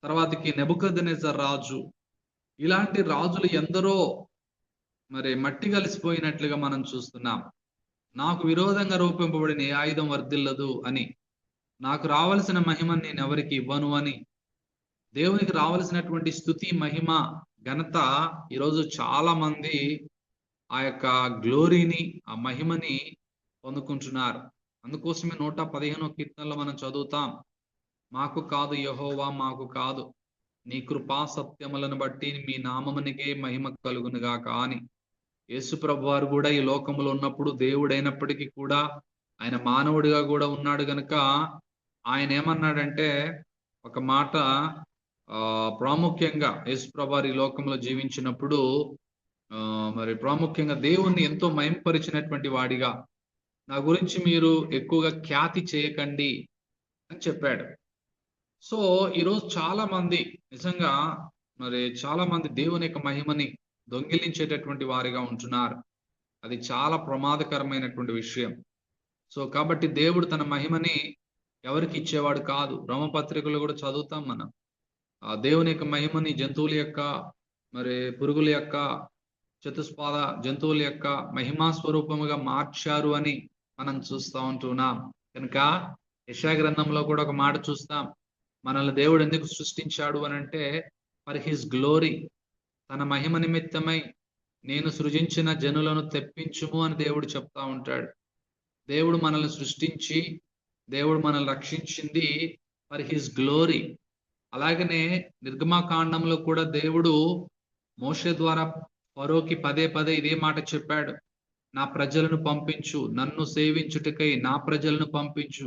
తర్వాతకి నెబుకద్నెజర్ రాజు, ఇలాంటి రాజులు ఎందరో మరి మట్టి కలిసిపోయినట్లుగా మనం చూస్తున్నాం. నాకు విరోధంగా రూపింపబడిన ఏ ఆయుధం వర్ధిల్లదు అని, నాకు రావలసిన మహిమని నేను ఎవరికి ఇవ్వను అని, దేవునికి రావలసినటువంటి స్తుతి, మహిమ, ఘనత ఈరోజు చాలా మంది ఆ యొక్క గ్లోరీని, ఆ మహిమని పొందుకుంటున్నారు. అందుకోసమే 115వ కీర్తనలో మనం చదువుతాం, మాకు కాదు యెహోవా, మాకు కాదు, నీ కృపా సత్యములను బట్టి మీ నామమునికే మహిమ కలుగునుగా. కానీ యేసు ప్రభు వారు కూడా ఈ లోకంలో ఉన్నప్పుడు దేవుడైనప్పటికీ కూడా ఆయన మానవుడిగా కూడా ఉన్నాడు గనుక ఆయన ఏమన్నాడంటే, ఒక మాట ప్రాముఖ్యంగా యేసు ప్రభు వారు ఈ లోకంలో జీవించినప్పుడు మరి ప్రాముఖ్యంగా దేవుణ్ణి ఎంతో మహిమపరిచినటువంటి వాడిగా, నా గురించి మీరు ఎక్కువగా ఖ్యాతి చేయకండి అని చెప్పాడు. సో ఈరోజు చాలా మంది నిజంగా మరి చాలా మంది దేవుని యొక్క మహిమని దొంగిలించేటటువంటి వారిగా ఉంటున్నారు. అది చాలా ప్రమాదకరమైనటువంటి విషయం. సో కాబట్టి దేవుడు తన మహిమని ఎవరికి ఇచ్చేవాడు కాదు. రోమపత్రికలో కూడా చదువుతాం మనం, ఆ దేవుని యొక్క మహిమని జంతువుల యొక్క, మరి పురుగుల యొక్క, చతుస్పాద జంతువుల యొక్క మహిమా స్వరూపముగా మార్చారు అని మనం చూస్తూ ఉంటున్నాం. కనుక యెషయా గ్రంథంలో కూడా ఒక మాట చూస్తాం, మనల్ని దేవుడు ఎందుకు సృష్టించాడు అని అంటే, ఫర్ హిస్ గ్లోరీ, తన మహిమ నిమిత్తమై నేను సృజించిన జనులను తెప్పించుము అని దేవుడు చెప్తా ఉంటాడు. దేవుడు మనల్ని సృష్టించి, దేవుడు మనల్ని రక్షించింది ఫర్ హిస్ గ్లోరీ. అలాగనే నిర్గమాకాండంలో కూడా దేవుడు మోషే ద్వారా ఫరోకి పదే పదే ఇదే మాట చెప్పాడు, నా ప్రజలను పంపించు, నన్ను సేవించుటకై నా ప్రజలను పంపించు,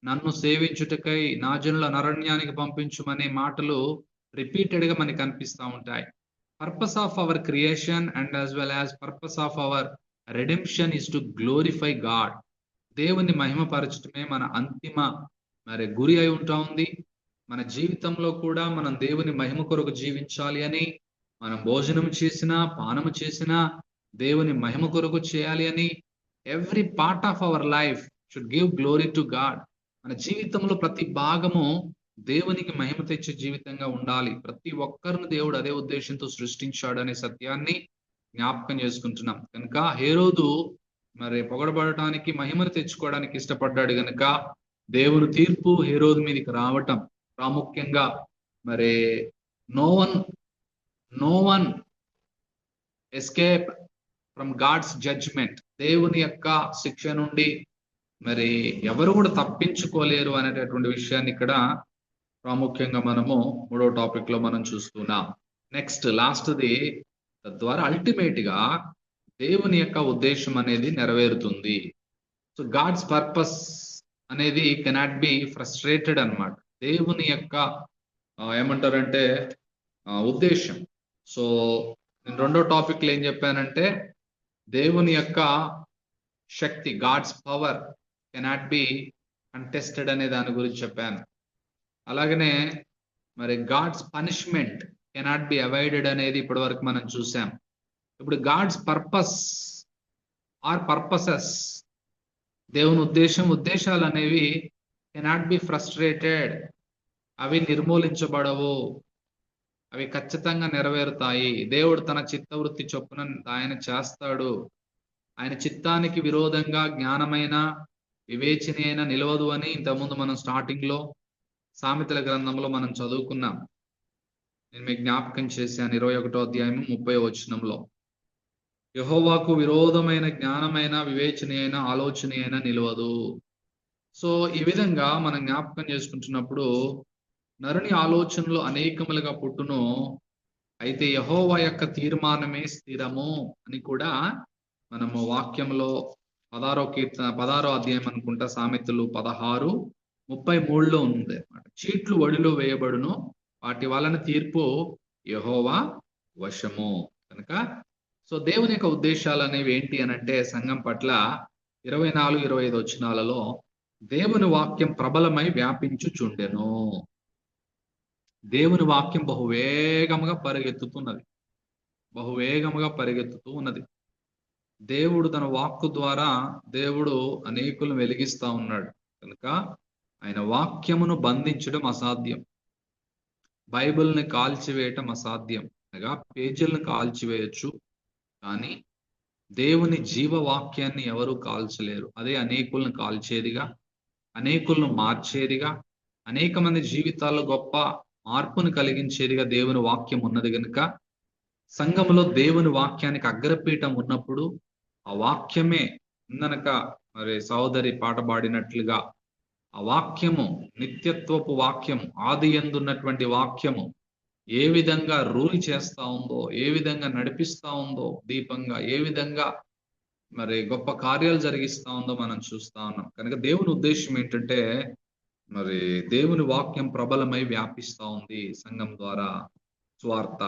నన్ను సేవించుటకై నా జనుల అరణ్యానికి పంపించుమనే మాటలు రిపీటెడ్ గా మనకి కనిపిస్తూ ఉంటాయి. Purpose of our creation and as well as purpose of our redemption is to glorify God. దేవుని మహిమపరచటమే మన అంతిమ మరి గురి అయి ఉంటా ఉంది. మన జీవితంలో కూడా మనం దేవుని మహిమ కొరకు జీవించాలి అని, మనం భోజనం చేసినా పానము చేసినా దేవుని మహిమ కొరకు చేయాలి అని, every part of our life should give glory to God. మన జీవితంలో ప్రతి భాగము దేవునికి మహిమ తెచ్చే జీవితంగా ఉండాలి. ప్రతి ఒక్కరిని దేవుడు అదే ఉద్దేశంతో సృష్టించాడు అనే సత్యాన్ని జ్ఞాపకం చేసుకుంటున్నాం. కనుక హేరోదు మరి పొగడబడటానికి, మహిమను తెచ్చుకోవడానికి ఇష్టపడ్డాడు గనుక దేవుని తీర్పు హేరోదు మీదకి రావటం ప్రాముఖ్యంగా మరి no one escape from God's judgment, దేవుని యొక్క శిక్ష నుండి మరి ఎవరు కూడా తప్పించుకోలేరు అనేటటువంటి విషయాన్ని ఇక్కడ ప్రాముఖ్యంగా మనము 3వ టాపిక్ లో మనం చూస్తున్నాం. నెక్స్ట్ లాస్ట్ది, తద్వారా అల్టిమేట్ గా దేవుని యొక్క ఉద్దేశం అనేది నెరవేరుతుంది. సో గాడ్స్ పర్పస్ అనేది కెనాట్ బి ఫ్రస్ట్రేటెడ్ అన్నమాట. దేవుని యొక్క ఏమంటారంటే ఉద్దేశం. సో నేను 2వ టాపిక్ లో ఏం చెప్పానంటే దేవుని యొక్క శక్తి, God's power cannot be contested అనే దాని గురించి చెప్పాను. అలాగనే మరి God's punishment cannot be avoided అనేది ఇప్పటి వరకు మనం చూసాం. ఇప్పుడు గాడ్స్ పర్పస్ ఆర్ పర్పసెస్, దేవుని ఉద్దేశాలు అనేవి కెనాట్ బి ఫ్రస్ట్రేటెడ్, అవి నిర్మూలించబడవు, అవి ఖచ్చితంగా నెరవేరుతాయి. దేవుడు తన చిత్తవృత్తి చొప్పున ఆయన చేస్తాడు. ఆయన చిత్తానికి విరోధంగా జ్ఞానమైన వివేచన అయినా నిలవదు అని ఇంతకుముందు మనం స్టార్టింగ్ లో సామెతల గ్రంథంలో మనం చదువుకున్నాం. నేను మీకు జ్ఞాపకం చేశాను 21వ అధ్యాయం 30వ వచనంలో, యెహోవాకు విరోధమైన జ్ఞానమైన వివేచన అయినా ఆలోచన అయినా నిలవదు. సో ఈ విధంగా మనం జ్ఞాపకం చేసుకుంటున్నప్పుడు నరుని ఆలోచనలు అనేకములుగా పుట్టును, అయితే యెహోవా యొక్క తీర్మానమే స్థిరము అని కూడా మనము వాక్యంలో 16వ అధ్యాయం అనుకుంటా, సామెతలు 16:33లో ఉంది అన్నమాట. చీట్లు ఒడిలో వేయబడును, వాటి వలన తీర్పు యెహోవా వశము. కనుక సో దేవుని యొక్క ఉద్దేశాలు అనేవి ఏంటి అని అంటే సంఘం పట్ల 24-25 వచనాలలో దేవుని వాక్యం ప్రబలమై వ్యాపించుచుండెను. దేవుని వాక్యం బహువేగముగా పరిగెత్తుతూ ఉన్నది. దేవుడు తన వాక్కు ద్వారా దేవుడు అనేకులను వెలిగిస్తా ఉన్నాడు. కనుక ఆయన వాక్యమును బంధించడం అసాధ్యం, బైబిల్ని కాల్చివేయటం అసాధ్యం. అనగా పేజీలను కాల్చివేయచ్చు, కానీ దేవుని జీవవాక్యాన్ని ఎవరు కాల్చలేరు. అదే అనేకులను కాల్చేదిగా, అనేకులను మార్చేదిగా, అనేక మంది జీవితాల్లో గొప్ప మార్పును కలిగించేదిగా దేవుని వాక్యం ఉన్నది. కనుక సంఘములో దేవుని వాక్యానికి అగ్రపీఠం ఉన్నప్పుడు ఆ వాక్యమే ఇందనక మరి సహోదరి పాట పాడినట్లుగా ఆ వాక్యము, నిత్యత్వపు వాక్యము, ఆది యందున్నటువంటి వాక్యము ఏ విధంగా రూల్ చేస్తా ఉందో, ఏ విధంగా నడిపిస్తా ఉందో, దీపంగా ఏ విధంగా మరి గొప్ప కార్యాలు జరిగిస్తా ఉందో మనం చూస్తా ఉన్నాం. కనుక దేవుని ఉద్దేశం ఏంటంటే మరి దేవుని వాక్యం ప్రబలమై వ్యాపిస్తా ఉంది సంఘం ద్వారా స్వార్థ.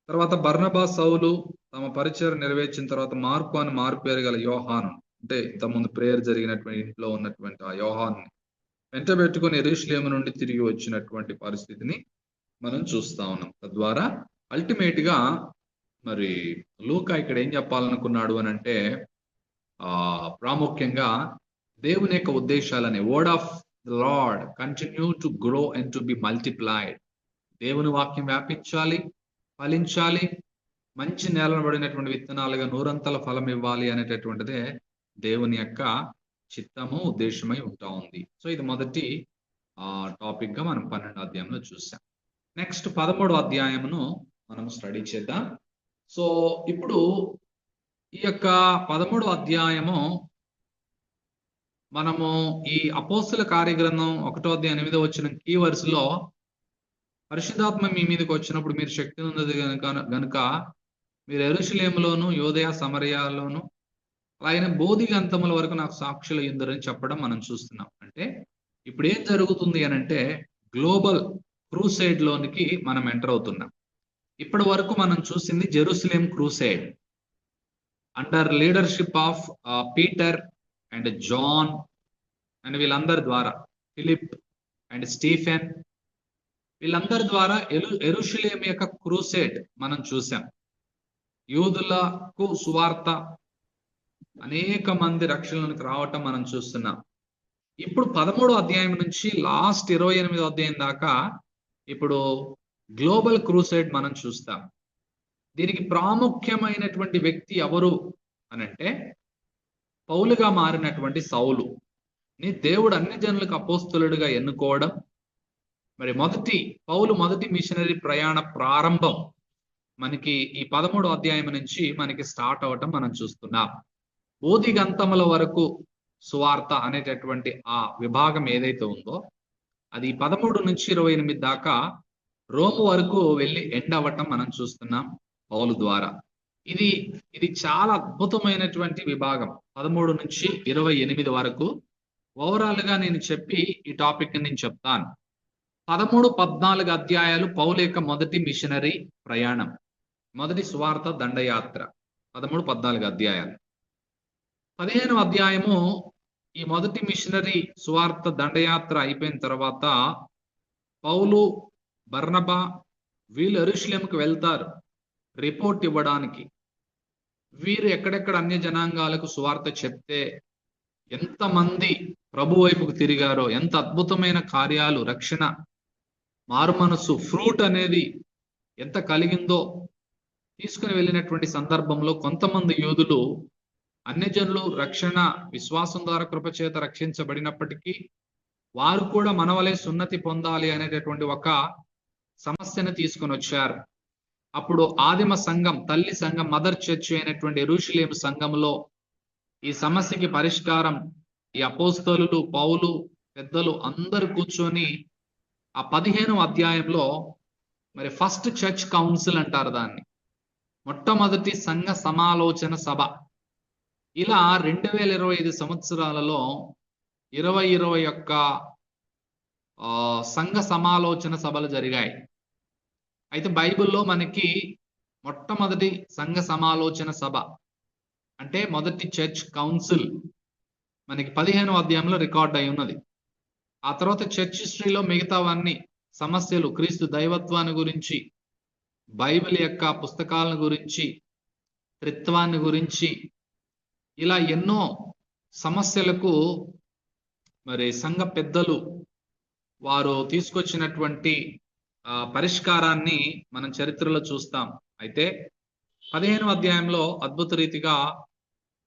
తర్వాత బర్నబా, సౌలు తమ పరిచయం నెరవేర్చిన తర్వాత మార్కు అని మారుపేరు గల యోహాను, అంటే ఇంతకుముందు ప్రేయర్ జరిగినటువంటి ఇంట్లో ఉన్నటువంటి ఆ యోహాన్ని వెంటబెట్టుకుని యెరూషలేము నుండి తిరిగి వచ్చినటువంటి పరిస్థితిని మనం చూస్తా ఉన్నాం. తద్వారా అల్టిమేట్ గా మరి లూకా ఇక్కడ ఏం చెప్పాలనుకున్నాడు అని అంటే ప్రాముఖ్యంగా దేవుని యొక్క ఉద్దేశాలని, word of the Lord continue to grow and to be multiplied. దేవుని వాక్యం వ్యాపించాలి, ఫలించాలి, మంచి నేలను పడినటువంటి విత్తనాలుగా నూరంతల ఫలం ఇవ్వాలి అనేటటువంటిదే దేవుని యొక్క చిత్తము, ఉద్దేశమై ఉంటా ఉంది. సో ఇది మొదటి టాపిక్ గా మనం 12వ అధ్యాయంలో చూసాం. నెక్స్ట్ 13వ అధ్యాయమును మనం స్టడీ చేద్దాం. సో ఇప్పుడు ఈ యొక్క 13వ అధ్యాయము మనము ఈ అపోస్తుల కార్యగ్రంథం 1వ అధ్యాయం 8వ వచనం కీవర్స్ లో పరిశుద్ధాత్మ మీ మీదకి వచ్చినప్పుడు మీరు శక్తి ఉన్నది గనుక మీరు యెరూషలేములోను, యోదయ, సమరయలోను, అలాగే బోధిగంతముల వరకు నాకు సాక్షులు అయ్యుందరని చెప్పడం మనం చూస్తున్నాం. అంటే ఇప్పుడు ఏం జరుగుతుంది అని అంటే గ్లోబల్ క్రూసైడ్ లోనికి మనం ఎంటర్ అవుతున్నాం. ఇప్పటి వరకు మనం చూసింది Jerusalem crusade under leadership of Peter and John and వీళ్ళందరి ద్వారా, ఫిలిప్ అండ్ స్టీఫెన్, వీళ్ళందరి ద్వారా యెరూషలేం యొక్క క్రూసైడ్ మనం చూసాం. యూదులకు సువార్త, అనేక మంది రక్షణలోకి రావటం మనం చూస్తున్నాం. ఇప్పుడు 13వ అధ్యాయం నుంచి లాస్ట్ 28వ అధ్యాయం దాకా ఇప్పుడు గ్లోబల్ క్రూసైడ్ మనం చూస్తాం. దీనికి ప్రాముఖ్యమైనటువంటి వ్యక్తి ఎవరు అనంటే పౌలుగా మారినటువంటి సౌలు ని దేవుడు అన్ని జనులకు అపోస్తలుడిగా ఎన్నుకోవడం, మరి పౌలు మొదటి మిషనరీ ప్రయాణ ప్రారంభం మనకి ఈ 13వ అధ్యాయం నుంచి మనకి స్టార్ట్ అవటం మనం చూస్తున్నాం. బోధిగంతముల వరకు సువార్త అనేటటువంటి ఆ విభాగం ఏదైతే ఉందో అది 13 నుంచి 28 దాకా రోము వరకు వెళ్ళి ఎండ్ అవ్వటం మనం చూస్తున్నాం పౌలు ద్వారా. ఇది చాలా అద్భుతమైనటువంటి విభాగం. 13 నుంచి 28 వరకు ఓవరాల్ గా నేను చెప్పి ఈ టాపిక్ నేను చెప్తాను. 13, 14 అధ్యాయాలు పౌలు యొక్క మొదటి మిషనరీ ప్రయాణం, మొదటి సువార్త దండయాత్ర. 13, 14 అధ్యాయాలు. 15వ అధ్యాయము ఈ మొదటి మిషనరీ సువార్త దండయాత్ర అయిపోయిన తర్వాత పౌలు, బర్నబా వీళ్ళు యెరూషలేముకు వెళ్తారు రిపోర్ట్ ఇవ్వడానికి. వీరు ఎక్కడెక్కడ అన్య జనాంగాలకు సువార్త చెప్తే ఎంతమంది ప్రభు వైపుకు తిరిగారో, ఎంత అద్భుతమైన కార్యాలు, రక్షణ, మారుమనసు, ఫ్రూట్ అనేది ఎంత కలిగిందో తీసుకుని వెళ్ళినటువంటి సందర్భంలో కొంతమంది యూదులు అన్యజనులు రక్షణ విశ్వాసం ద్వారా కృపచేత రక్షించబడినప్పటికీ వారు కూడా మనవలే సున్నతి పొందాలి అనేటటువంటి ఒక సమస్యను తీసుకొని వచ్చారు. అప్పుడు ఆదిమ సంఘం, తల్లి సంఘం, మదర్ చర్చ్ అయినటువంటి యెరూషలేము సంఘంలో ఈ సమస్యకి పరిష్కారం ఈ అపోస్తలులు, పౌలు, పెద్దలు అందరూ కూర్చొని ఆ 15వ అధ్యాయంలో మరి ఫస్ట్ చర్చ్ కౌన్సిల్ అంటారు దాన్ని, మొట్టమొదటి సంఘ సమాలోచన సభ. ఇలా 2025 సంవత్సరాలలో 21 సంఘ సమాలోచన సభలు జరిగాయి. అయితే బైబిల్లో మనకి మొట్టమొదటి సంఘ సమాలోచన సభ అంటే మొదటి చర్చ్ కౌన్సిల్ మనకి 15వ అధ్యాయంలో రికార్డ్ అయి ఉన్నది. ఆ తర్వాత చర్చ్ హిస్టరీలో మిగతావన్నీ సమస్యలు, క్రీస్తు దైవత్వాన్ని గురించి, బైబిల్ యొక్క పుస్తకాలను గురించి, త్రిత్వాన్ని గురించి, ఇలా ఎన్నో సమస్యలకు మరి సంఘ పెద్దలు వారు తీసుకొచ్చినటువంటి పరిష్కారాన్ని మనం చరిత్రలో చూస్తాం. అయితే 15వ అధ్యాయంలో అద్భుత రీతిగా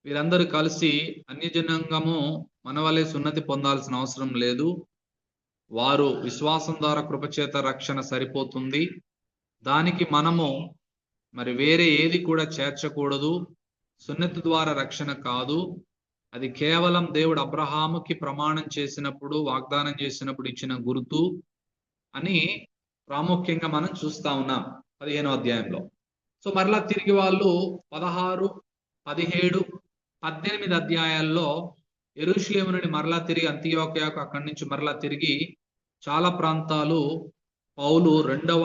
వీరందరూ కలిసి అన్యజనాంగము మనవలే సున్నతి పొందాల్సిన అవసరం లేదు, వారు విశ్వాసం ద్వారా కృపచేత రక్షణ సరిపోతుంది, దానికి మనము మరి వేరే ఏది కూడా చేర్చకూడదు, సున్నతి ద్వారా రక్షణ కాదు, అది కేవలం దేవుడు అబ్రహాముకి ప్రమాణం చేసినప్పుడు, వాగ్దానం చేసినప్పుడు ఇచ్చిన గుర్తు అని ప్రాముఖ్యంగా మనం చూస్తా ఉన్నాం 15వ అధ్యాయంలో. సో మరలా తిరిగి వాళ్ళు 16, 17, 18 అధ్యాయాల్లో యెరూషలేము నుండి మరలా తిరిగి అంతియోకియాకు, అక్కడి నుంచి మరలా తిరిగి చాలా ప్రాంతాలు పౌలు 2వ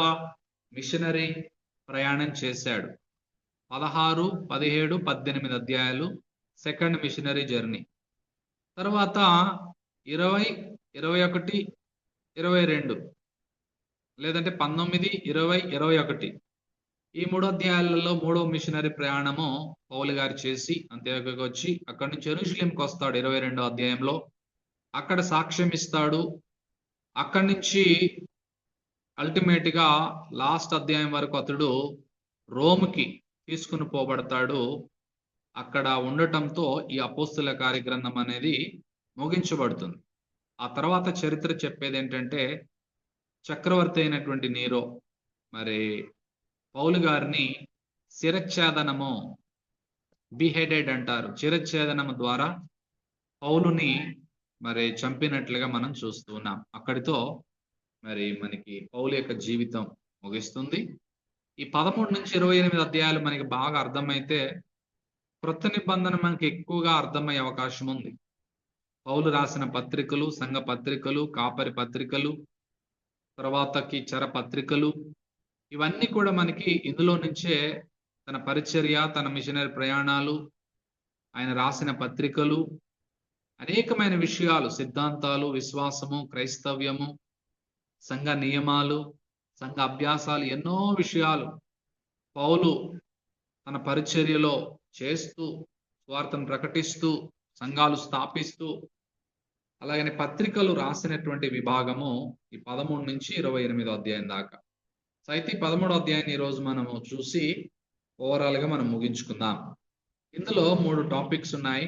మిషనరీ ప్రయాణం చేశాడు. 16, 17, 18 అధ్యాయాలు సెకండ్ మిషనరీ జర్నీ. తర్వాత 20, 21, 22 లేదంటే 19, 20, 21 ఈ 3 అధ్యాయాలలో 3వ మిషనరీ ప్రయాణము పౌలు గారు చేసి అంత్యోక్యకు వచ్చి అక్కడి నుంచి యెరూషలేముకు వస్తాడు 22వ అధ్యాయంలో. అక్కడ సాక్ష్యం ఇస్తాడు. అక్కడి నుంచి అల్టిమేట్ గా లాస్ట్ అధ్యాయం వరకు అతడు రోమ్కి తీసుకుని పోబడతాడు. అక్కడ ఉండటంతో ఈ అపోస్తుల కార్యగ్రంథం అనేది ముగించబడుతుంది. ఆ తర్వాత చరిత్ర చెప్పేది ఏంటంటే చక్రవర్తి అయినటువంటి నీరో మరి పౌలు గారిని శిరచ్ఛేదనము, బిహెడెడ్ అంటారు, శిరచ్ఛేదనము ద్వారా పౌలుని మరి చంపినట్లుగా మనం చూస్తూ ఉన్నాం. అక్కడితో మరి మనకి పౌలు యొక్క జీవితం ముగిస్తుంది. ఈ 13 నుంచి 28 అధ్యాయాలు మనకి బాగా అర్థమైతే క్రొత్త నిబంధన మనకి ఎక్కువగా అర్థమయ్యే అవకాశం ఉంది. పౌలు రాసిన పత్రికలు, సంఘ పత్రికలు, కాపరి పత్రికలు, తర్వాతకి చర పత్రికలు, ఇవన్నీ కూడా మనకి ఇందులో నుంచే తన పరిచర్య, తన మిషనరీ ప్రయాణాలు, ఆయన రాసిన పత్రికలు, అనేకమైన విషయాలు, సిద్ధాంతాలు, విశ్వాసము, క్రైస్తవ్యము, సంఘ నియమాలు, సంఘ అభ్యాసాలు, ఎన్నో విషయాలు పౌలు తన పరిచర్యలో చేస్తూ, స్వార్థను ప్రకటిస్తూ, సంఘాలు స్థాపిస్తూ, అలాగనే పత్రికలు రాసినటువంటి విభాగము ఈ 13 నుంచి 28 అధ్యాయం దాకా. సో అయితే ఈ 13వ అధ్యాయాన్ని ఈరోజు మనము చూసి ఓవరాల్ గా మనం ముగించుకుందాం. ఇందులో 3 టాపిక్స్ ఉన్నాయి.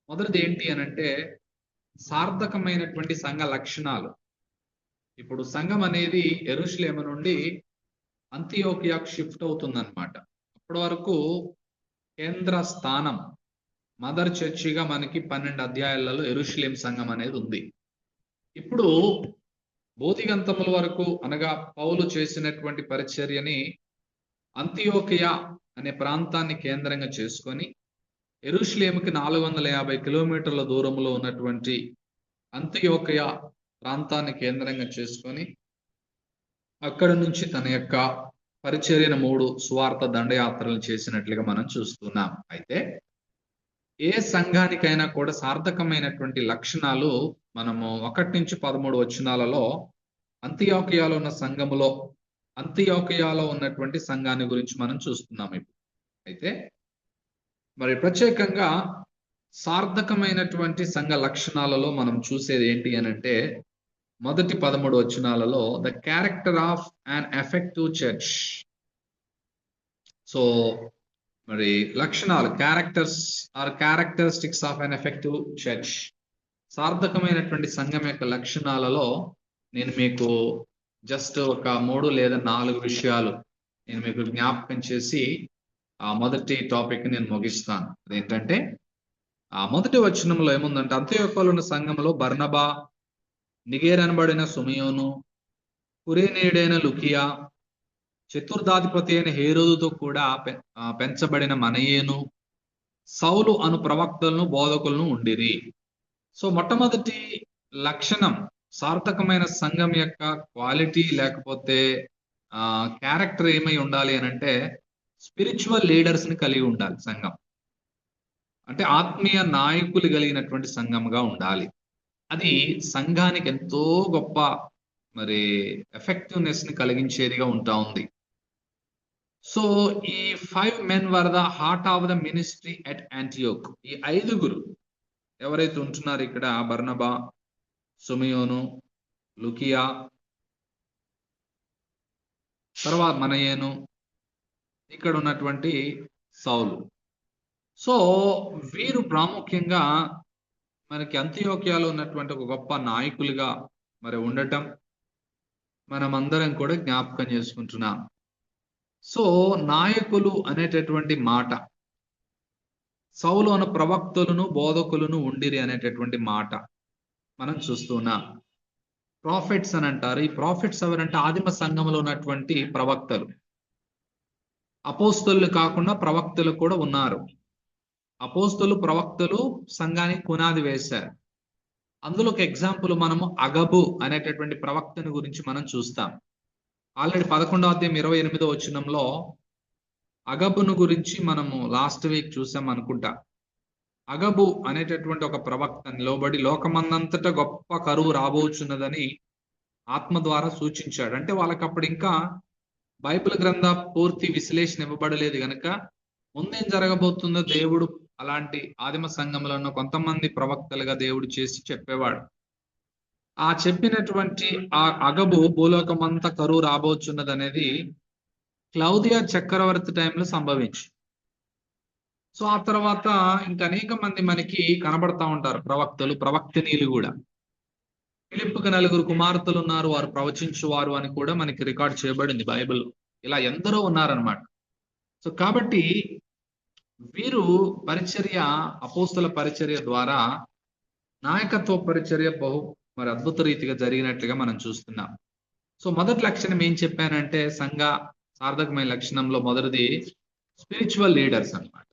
మొదటిది ఏంటి అనంటే సార్థకమైనటువంటి సంఘ లక్షణాలు. ఇప్పుడు సంఘం అనేది యెరూషలేము నుండి అంతియోకియాకు షిఫ్ట్ అవుతుందన్నమాట. అప్పటి వరకు కేంద్ర స్థానం మదర్ చర్చిగా మనకి 12 అధ్యాయాలలో యెరూషలేం సంఘం అనేది ఉంది. ఇప్పుడు బోధిగంతముల వరకు అనగా పౌలు చేసినటువంటి పరిచర్యని అంతియోకియా అనే ప్రాంతాన్ని కేంద్రంగా చేసుకొని యెరూషలేముకి 450 కిలోమీటర్ల దూరంలో ఉన్నటువంటి అంతియోకియా ప్రాంతాన్ని కేంద్రంగా చేసుకొని అక్కడ నుంచి తన యొక్క పరిచర్యను 3 సువార్త దండయాత్రలు చేసినట్లుగా మనం చూస్తున్నాం. అయితే ఏ సంఘానికైనా కూడా సార్థకమైనటువంటి లక్షణాలు మనము 1 నుంచి 13 వచనాలలో అంతియోకియాలో ఉన్న సంఘములో అంతియోకియాలో ఉన్నటువంటి సంఘాన్ని గురించి మనం చూస్తున్నాం ఇప్పుడు. అయితే మరి ప్రత్యేకంగా సార్థకమైనటువంటి సంఘ లక్షణాలలో మనం చూసేది ఏంటి అనంటే మొదటి 13 వచనాలలో the character of an effective church. So మరి లక్షణాలు, characteristics of an effective church. సార్థకమైనటువంటి సంఘం యొక్క లక్షణాలలో నేను మీకు జస్ట్ ఒక 3 లేదా 4 విషయాలు నేను మీకు జ్ఞాపకం చేసి ఆ మొదటి టాపిక్ నేను ముగిస్తాను. అదేంటంటే ఆ మొదటి వచనంలో ఏముందంటే అంతియోకియాలో ఉన్న సంఘంలో బర్నబా, నిగేర్ అనబడిన సుమియోను, కురేనీయుడైన లుకియా, చతుర్థాధిపతి అయిన హేరోదుతో కూడా పెంచబడిన మనయేను, సౌలు అను ప్రవక్తలను బోధకులను ఉండిరి. సో మొట్టమొదటి లక్షణం సార్థకమైన సంఘం యొక్క క్వాలిటీ లేకపోతే క్యారెక్టర్ ఏమై ఉండాలి అని అంటే స్పిరిచువల్ లీడర్స్ ని కలిగి ఉండాలి సంఘం. అంటే ఆత్మీయ నాయకులు కలిగినటువంటి సంఘంగా ఉండాలి. అది సంఘానికి ఎంతో గొప్ప మరి ఎఫెక్టివ్నెస్ ని కలిగించేదిగా ఉంటా ఉంది. సో ఈ 5 men were the heart of the ministry at Antioch. ఈ 5 ఎవరైతే ఉంటున్నారు ఇక్కడ బర్నబా, సుమియోను, లుకియా, తర్వాత మనయేను, ఇక్కడ ఉన్నటువంటి సౌలు. సో వీరు ప్రాముఖ్యంగా మనకి అంతియోకియాలో ఉన్నటువంటి ఒక గొప్ప నాయకులుగా మరి ఉండటం మనం అందరం కూడా జ్ఞాపకం చేసుకుంటున్నాం. సో నాయకులు అనేటటువంటి మాట, సౌలు అను ప్రవక్తలను బోధకులను ఉండిరి అనేటటువంటి మాట మనం చూస్తున్నాం. ప్రాఫిట్స్ అని అంటారు. ఈ ప్రాఫిట్స్ ఎవరంటే ఆదిమ సంఘంలో ఉన్నటువంటి ప్రవక్తలు. అపోస్తలు కాకుండా ప్రవక్తలు కూడా ఉన్నారు. అపోస్తలు, ప్రవక్తలు సంఘానికి పునాది వేశారు. అందులో ఒక ఎగ్జాంపుల్ మనము అగబు అనేటటువంటి ప్రవక్తని గురించి మనం చూస్తాం. ఆల్రెడీ 11వ అధ్యాయం 28వ వచనంలో అగబును గురించి మనము లాస్ట్ వీక్ చూసాం అనుకుంటా. అగబు అనేటటువంటి ఒక ప్రవక్త నిలబడి లోకమందంతటా గొప్ప కరువు రాబోచున్నదని ఆత్మ ద్వారా సూచించాడు. అంటే వాళ్ళకి అప్పుడు ఇంకా బైబిల్ గ్రంథ పూర్తి విశ్లేషణ ఇవ్వబడలేదు గనక ముందేం జరగబోతుందో దేవుడు అలాంటి ఆదిమ సంఘంలో ఉన్న కొంతమంది ప్రవక్తలుగా దేవుడు చేసి చెప్పేవాడు. ఆ చెప్పినటువంటి ఆ అగబు భూలోకమంతా కరువు రాబోచున్నది అనేది క్లౌదియా చక్రవర్తి టైంలో సంభవించి, సో ఆ తర్వాత ఇంకా అనేక మంది మనకి కనబడతా ఉంటారు ప్రవక్తలు, ప్రవక్తనీయులు కూడా. ఫిలిప్పుకు 4 కుమార్తెలు ఉన్నారు, వారు ప్రవచించువారు అని కూడా మనకి రికార్డ్ చేయబడింది బైబిల్. ఇలా ఎందరో ఉన్నారనమాట. సో కాబట్టి వీరు పరిచర్య, అపోస్తల పరిచర్య ద్వారా నాయకత్వ పరిచర్య మరి అద్భుత రీతిగా జరిగినట్లుగా మనం చూస్తున్నాం. సో మొదటి లక్షణం ఏం చెప్పానంటే సంఘ సార్థకమైన లక్షణంలో మొదటిది స్పిరిచువల్ లీడర్స్ అన్నమాట.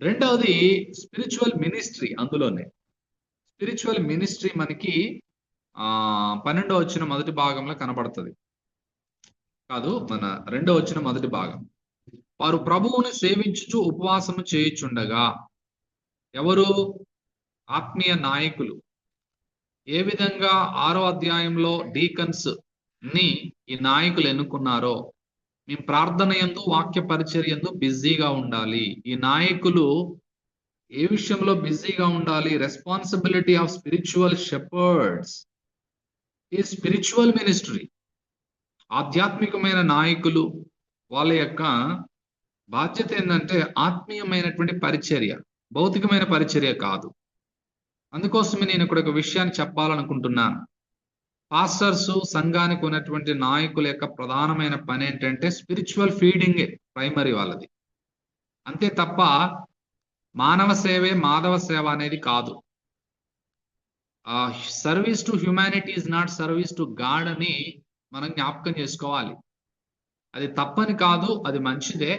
రెండవది స్పిరిచువల్ మినిస్ట్రీ. అందులోనే స్పిరిచువల్ మినిస్ట్రీ మనకి 12వ వచనం మొదటి భాగంలో కనబడుతుంది. కాదు, మన 2వ వచనం మొదటి భాగం. వారు ప్రభువుని సేవించుచు ఉపవాసము చేయుచుండగా. ఎవరు? ఆత్మీయ నాయకులు. ఏ విధంగా 6వ అధ్యాయంలో డీకన్స్ ని ఈ నాయకులు ఎన్నుకున్నారో, మేము ప్రార్థన యందు వాక్య పరిచర్యందు బిజీగా ఉండాలి. ఈ నాయకులు ఏ విషయంలో బిజీగా ఉండాలి? రెస్పాన్సిబిలిటీ ఆఫ్ స్పిరిచువల్ షెపర్డ్స్ ఈ స్పిరిచువల్ మినిస్ట్రీ. ఆధ్యాత్మికమైన నాయకులు వాళ్ళ యొక్క బాధ్యత ఏంటంటే ఆత్మీయమైనటువంటి పరిచర్య, భౌతికమైన పరిచర్య కాదు. అందుకోసమే నేను ఇక్కడ ఒక విషయాన్ని చెప్పాలనుకుంటున్నాను. పాస్టర్స్, సంఘానికి ఉన్నటువంటి నాయకుల యొక్క ప్రధానమైన పని ఏంటంటే స్పిరిచువల్ ఫీడింగ్ ప్రైమరీ వాళ్ళది. అంతే తప్ప మానవ సేవే మాధవ సేవ అనేది కాదు. Service to humanity is not service to God అని మనం జ్ఞాపకం చేసుకోవాలి. అది తప్పని కాదు, అది మంచిదే.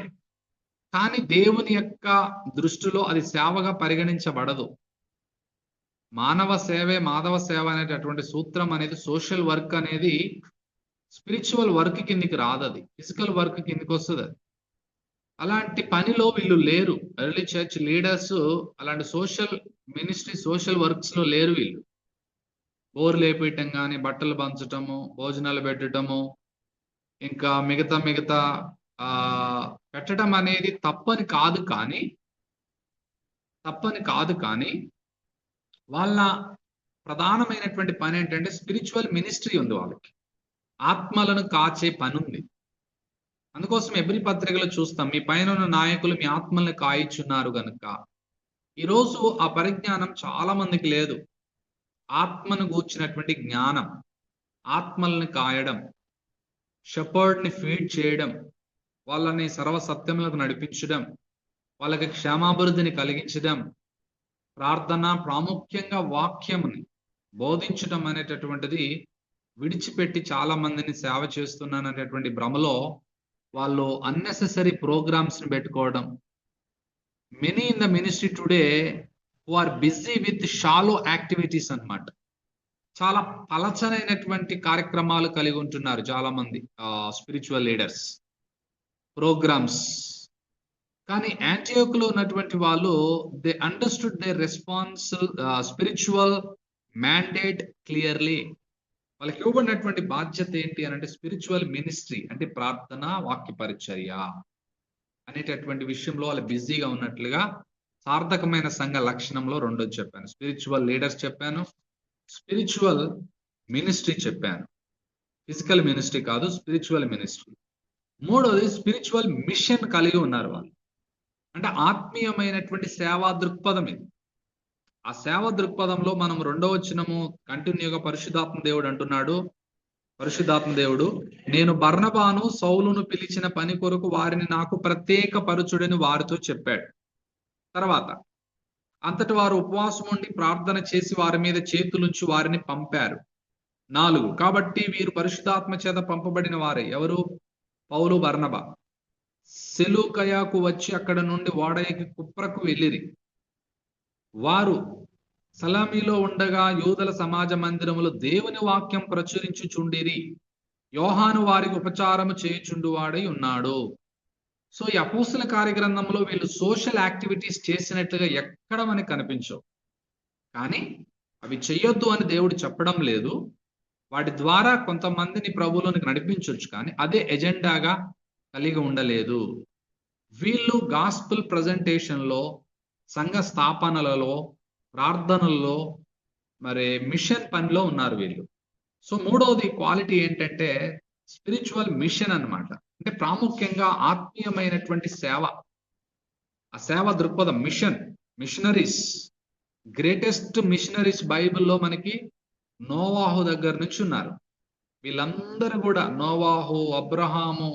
కానీ దేవుని యొక్క దృష్టిలో అది సేవగా పరిగణించబడదు. మానవ సేవే మాధవ సేవ అనేటటువంటి సూత్రం అనేది, సోషల్ వర్క్ అనేది స్పిరిచువల్ వర్క్ కిందికి రాదు, అది ఫిజికల్ వర్క్ కిందికి వస్తుంది. అది అలాంటి పనిలో వీళ్ళు లేరు. ఎర్లీ చర్చ్ లీడర్స్ అలాంటి సోషల్ మినిస్ట్రీ, సోషల్ వర్క్స్ లో లేరు వీళ్ళు. బోర్లు వేపించటం కానీ, బట్టలు పంచటము, భోజనాలు పెట్టడము, ఇంకా మిగతా పెట్టడం అనేది తప్పని కాదు కానీ వాళ్ళ ప్రధానమైనటువంటి పని ఏంటంటే స్పిరిచువల్ మినిస్ట్రీ ఉంది వాళ్ళకి. ఆత్మలను కాచే పని ఉంది. అందుకోసం ఎబ్రీ పత్రికలో చూస్తాం, మీ పైన ఉన్న నాయకులు మీ ఆత్మల్ని కాయిచున్నారు గనుక. ఈరోజు ఆ పరిజ్ఞానం చాలా మందికి లేదు. ఆత్మను గూర్చినటువంటి జ్ఞానం, ఆత్మల్ని కాయడం, షెపర్డ్ని ఫీడ్ చేయడం, వాళ్ళని సర్వసత్యములకు నడిపించడం, వాళ్ళకి క్షేమాభివృద్ధిని కలిగించడం, ప్రార్థన, ప్రాముఖ్యంగా వాక్యముని బోధించడం అనేటటువంటిది విడిచిపెట్టి చాలా మందిని సేవ చేస్తున్నాననేటువంటి భ్రమలో వాళ్ళు అన్నెసెసరీ ప్రోగ్రామ్స్ ని పెట్టుకోవడం. Many in the ministry today who are busy with shallow activities అన్నమాట. చాలా పలచనైనటువంటి కార్యక్రమాలు కలిగి ఉంటున్నారు చాలా మంది స్పిరిచువల్ లీడర్స్, ప్రోగ్రామ్స్. కానీ యాంటియోకులో ఉన్నటువంటి వాళ్ళు they understood they spiritual mandate clearly. వాళ్ళకి ఇవ్వబడినటువంటి బాధ్యత ఏంటి అని అంటే స్పిరిచువల్ మినిస్ట్రీ, అంటే ప్రార్థన, వాక్య పరిచర్య అనేటటువంటి విషయంలో వాళ్ళు బిజీగా ఉన్నట్లుగా సార్థకమైన సంఘ లక్షణంలో రెండోది చెప్పాను. స్పిరిచువల్ లీడర్స్ చెప్పాను, స్పిరిచువల్ మినిస్ట్రీ చెప్పాను. ఫిజికల్ మినిస్ట్రీ కాదు, స్పిరిచువల్ మినిస్ట్రీ. మూడోది స్పిరిచువల్ మిషన్ కలిగి ఉన్నారు వాళ్ళు. అంటే ఆత్మీయమైనటువంటి సేవా దృక్పథం ఇది. ఆ సేవా దృక్పథంలో మనం రెండవ వచనము కంటిన్యూగా పరిశుద్ధాత్మ దేవుడు అంటున్నాడు. పరిశుద్ధాత్మ దేవుడు, నేను బర్నబాను సౌలును పిలిచిన పని కొరకు వారిని నాకు ప్రత్యేక పరుచుడని వారితో చెప్పాడు. తర్వాత అంతటి వారు ఉపవాసం ఉండి ప్రార్థన చేసి వారి మీద చేతులుంచి వారిని పంపారు. 4, కాబట్టి వీరు పరిశుద్ధాత్మ చేత పంపబడిన వారే. ఎవరు? పౌలు, బర్నబా. సెలూకయకు వచ్చి అక్కడ నుండి ఓడయకి కుప్రకు వెళ్ళిరి. వారు సలామీలో ఉండగా యూదల సమాజ మందిరములో దేవుని వాక్యం ప్రచురించుచుండిరి. యోహాను వారికి ఉపచారము చేయుచుండువాడై ఉన్నాడు. సో ఈ అపోస్తల కార్యగ్రంథంలో వీళ్ళు సోషల్ యాక్టివిటీస్ చేసినట్లుగా ఎక్కడ మనకి కనిపించవు. కానీ అవి చెయ్యొద్దు అని దేవుడు చెప్పడం లేదు. వాటి ద్వారా కొంతమందిని ప్రభువులోనికి నడిపించవచ్చు, కానీ అదే ఎజెండాగా కలిగి ఉండలేదు. వీళ్ళు గాస్పుల్ ప్రజెంటేషన్లో, సంఘ స్థాపనలలో, ప్రార్థనల్లో, మరి మిషన్ పనిలో ఉన్నారు వీళ్ళు. సో మూడవది క్వాలిటీ ఏంటంటే స్పిరిచువల్ మిషన్ అన్నమాట. అంటే ప్రాముఖ్యంగా ఆత్మీయమైనటువంటి సేవ, ఆ సేవ దృక్పథం, మిషనరీస్. గ్రేటెస్ట్ మిషనరీస్ బైబిల్లో మనకి నోవాహు దగ్గర నుంచి ఉన్నారు. వీళ్ళందరూ కూడా నోవాహు, అబ్రహాము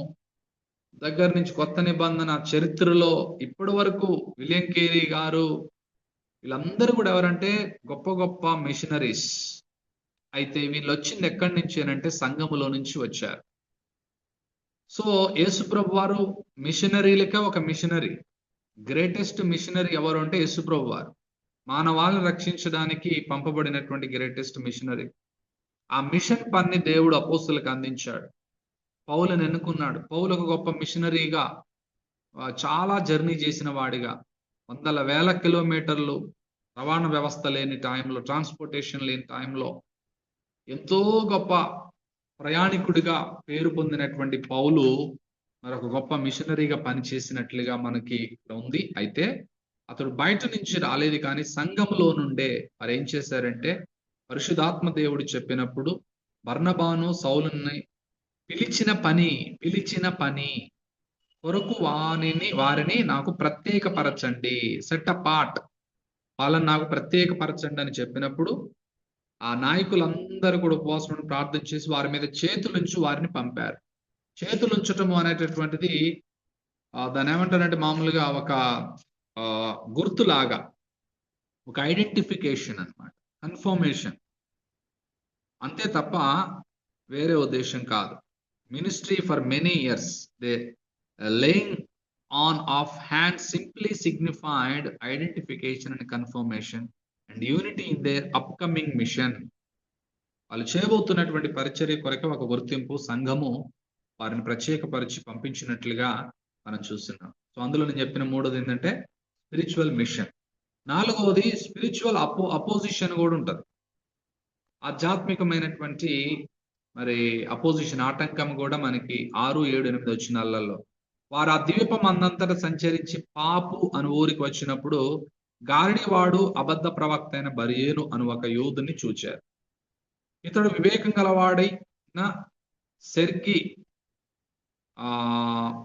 దగ్గర నుంచి కొత్త నిబంధన చరిత్రలో ఇప్పటి వరకు విలియం కేరీ గారు, వీళ్ళందరూ కూడా ఎవరంటే గొప్ప గొప్ప మిషనరీస్. అయితే వీళ్ళు వచ్చింది ఎక్కడి నుంచి అంటే సంఘములో నుంచి వచ్చారు. సో యేసుప్రభు వారు మిషనరీలకే ఒక మిషనరీ. గ్రేటెస్ట్ మిషనరీ ఎవరు అంటే యేసుప్రభు వారు, మానవాళిని రక్షించడానికి పంపబడినటువంటి గ్రేటెస్ట్ మిషనరీ. ఆ మిషన్ పని దేవుడు అపోస్తులకు అందించాడు. పౌలుని ఎన్నుకున్నాడు. పౌలు ఒక గొప్ప మిషనరీగా, చాలా జర్నీ చేసిన వాడిగా, వందల వేల కిలోమీటర్లు రవాణా వ్యవస్థ లేని టైంలో, ట్రాన్స్పోర్టేషన్ లేని టైంలో ఎంతో గొప్ప ప్రయాణికుడిగా పేరు పొందినటువంటి పౌలు మరొక గొప్ప మిషనరీగా పనిచేసినట్లుగా మనకి ఉంది. అయితే అతడు బయట నుంచి రాలేదు, కానీ సంఘంలో నుండే మరి ఏం చేశారంటే పరిశుద్ధాత్మ దేవుడు చెప్పినప్పుడు బర్నబాను సౌలుని పిలిచిన పని కొరకు వారిని నాకు ప్రత్యేకపరచండి, సెట్ అపార్ట్. వాళ్ళని నాకు ప్రత్యేకపరచండి అని చెప్పినప్పుడు ఆ నాయకులందరూ కూడా ఉపవాసం ఉండి ప్రార్థన చేసి వారి మీద చేతులుంచి వారిని పంపారు. చేతులుంచటము అనేటటువంటిది దాన్ని ఏమంటారంటే మామూలుగా ఒక గుర్తులాగా, ఒక ఐడెంటిఫికేషన్ అన్నమాట, కన్ఫర్మేషన్, అంతే తప్ప వేరే ఉద్దేశం కాదు. Ministry for many years they laying on of hand simply signified identification and confirmation and unity in their upcoming mission. వాళ్ళు చేయబోతున్నటువంటి పరిచర్య కొరకు ఒక గుర్తింపు, సంఘము వారిని ప్రత్యేకపరిచి పంపించినట్లుగా మనం చూస్తున్నాం. సో అందులో నేను చెప్పిన మూడోది ఏంటంటే స్పిరిచువల్ మిషన్. నాలుగవది స్పిరిచువల్ అపోజిషన్ కూడా ఉంటుంది. ఆధ్యాత్మికమైనటువంటి మరి అపోజిషన్, ఆటంకం కూడా మనకి 6, 7, 8 వచనాలలో వారు ఆ ద్వీపం అందంతటా సంచరించి పాపు అను ఊరికి వచ్చినప్పుడు గారడివాడు అబద్ధ ప్రవక్త అయిన బర్యేను అను ఒక యోధుని చూచారు. ఇతడు వివేకం గలవాడైన సెర్గి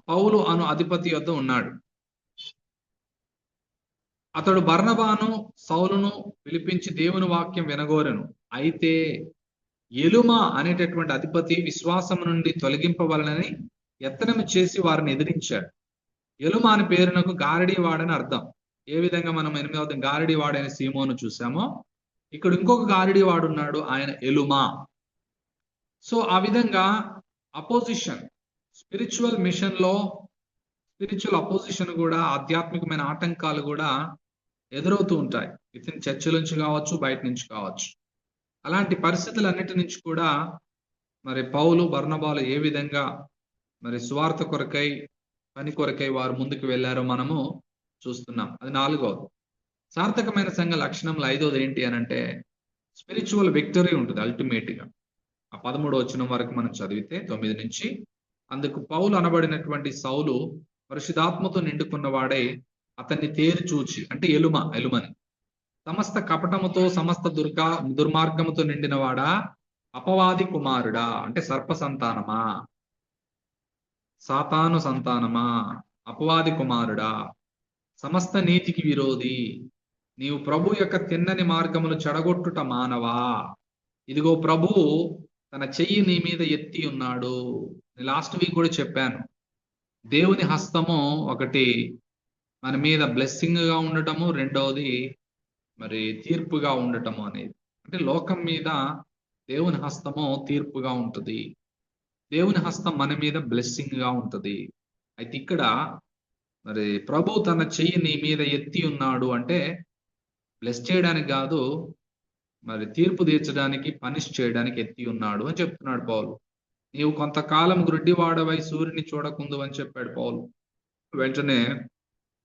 పౌలు అను అధిపతి వద్ద ఉన్నాడు. అతడు బర్నబాను సౌలును పిలిపించి దేవుని వాక్యం వినగోరెను. అయితే ఎలుమా అనేటటువంటి అధిపతి విశ్వాసం నుండి తొలగింపవలనని యత్నము చేసి వారిని ఎదిరించాడు. ఎలుమా అని పేరునకు గారడీవాడని అర్థం. ఏ విధంగా మనం 8వ గారడీవాడైన సీమోను చూసామో, ఇక్కడ ఇంకొక గారడీవాడు ఉన్నాడు, ఆయన ఎలుమా. సో ఆ విధంగా అపోజిషన్, స్పిరిచువల్ మిషన్ లో స్పిరిచువల్ అపోజిషన్ కూడా, ఆధ్యాత్మికమైన ఆటంకాలు కూడా ఎదురవుతూ ఉంటాయి. వితిన్ చర్చల నుంచి కావచ్చు, బయట నుంచి కావచ్చు. అలాంటి పరిస్థితులన్నిటి నుంచి కూడా మరి పౌలు, బర్నబాలు ఏ విధంగా మరి సువార్త కొరకై, పని కొరకై వారు ముందుకు వెళ్ళారో మనము చూస్తున్నాం. అది 4వది. సార్థకమైన సంఘ లక్షణంలో 5వది ఏంటి అని అంటే స్పిరిచువల్ విక్టరీ ఉంటుంది అల్టిమేట్ గా. ఆ 13వ వచనం వరకు మనం చదివితే 9 నుంచి, అందుకు పౌలు అనబడినటువంటి సౌలు పరిశుద్ధాత్మతో నిండుకున్నవాడై అతన్ని తేరి చూచి, అంటే ఎలుమని, సమస్త కపటముతో సమస్త దుర్మార్గముతో నిండినవాడా, అపవాది కుమారుడా, అంటే సర్ప సంతానమా, సాతాను సంతానమా, అపవాది కుమారుడా, సమస్త నీతికి విరోధి, నీవు ప్రభు యొక్క తిన్నని మార్గములు చెడగొట్టుట మానవా. ఇదిగో ప్రభువు తన చెయ్యి నీ మీద ఎత్తి ఉన్నాడు. లాస్ట్ వీక్ కూడా చెప్పాను, దేవుని హస్తము ఒకటి మన మీద బ్లెస్సింగ్ గా ఉండటము, రెండవది మరి తీర్పుగా ఉండటము అనేది. అంటే లోకం మీద దేవుని హస్తము తీర్పుగా ఉంటుంది, దేవుని హస్తం మన మీద బ్లెస్సింగ్ గా ఉంటుంది. అయితే ఇక్కడ మరి ప్రభు తన చెయ్యి నీ మీద ఎత్తి ఉన్నాడు అంటే బ్లెస్ చేయడానికి కాదు, మరి తీర్పు తీర్చడానికి, పనిష్ చేయడానికి ఎత్తి ఉన్నాడు అని చెప్తున్నాడు పౌలు. నీవు కొంతకాలం గ్రుడ్డివాడవై సూర్యుని చూడకుందు అని చెప్పాడు పౌలు. వెంటనే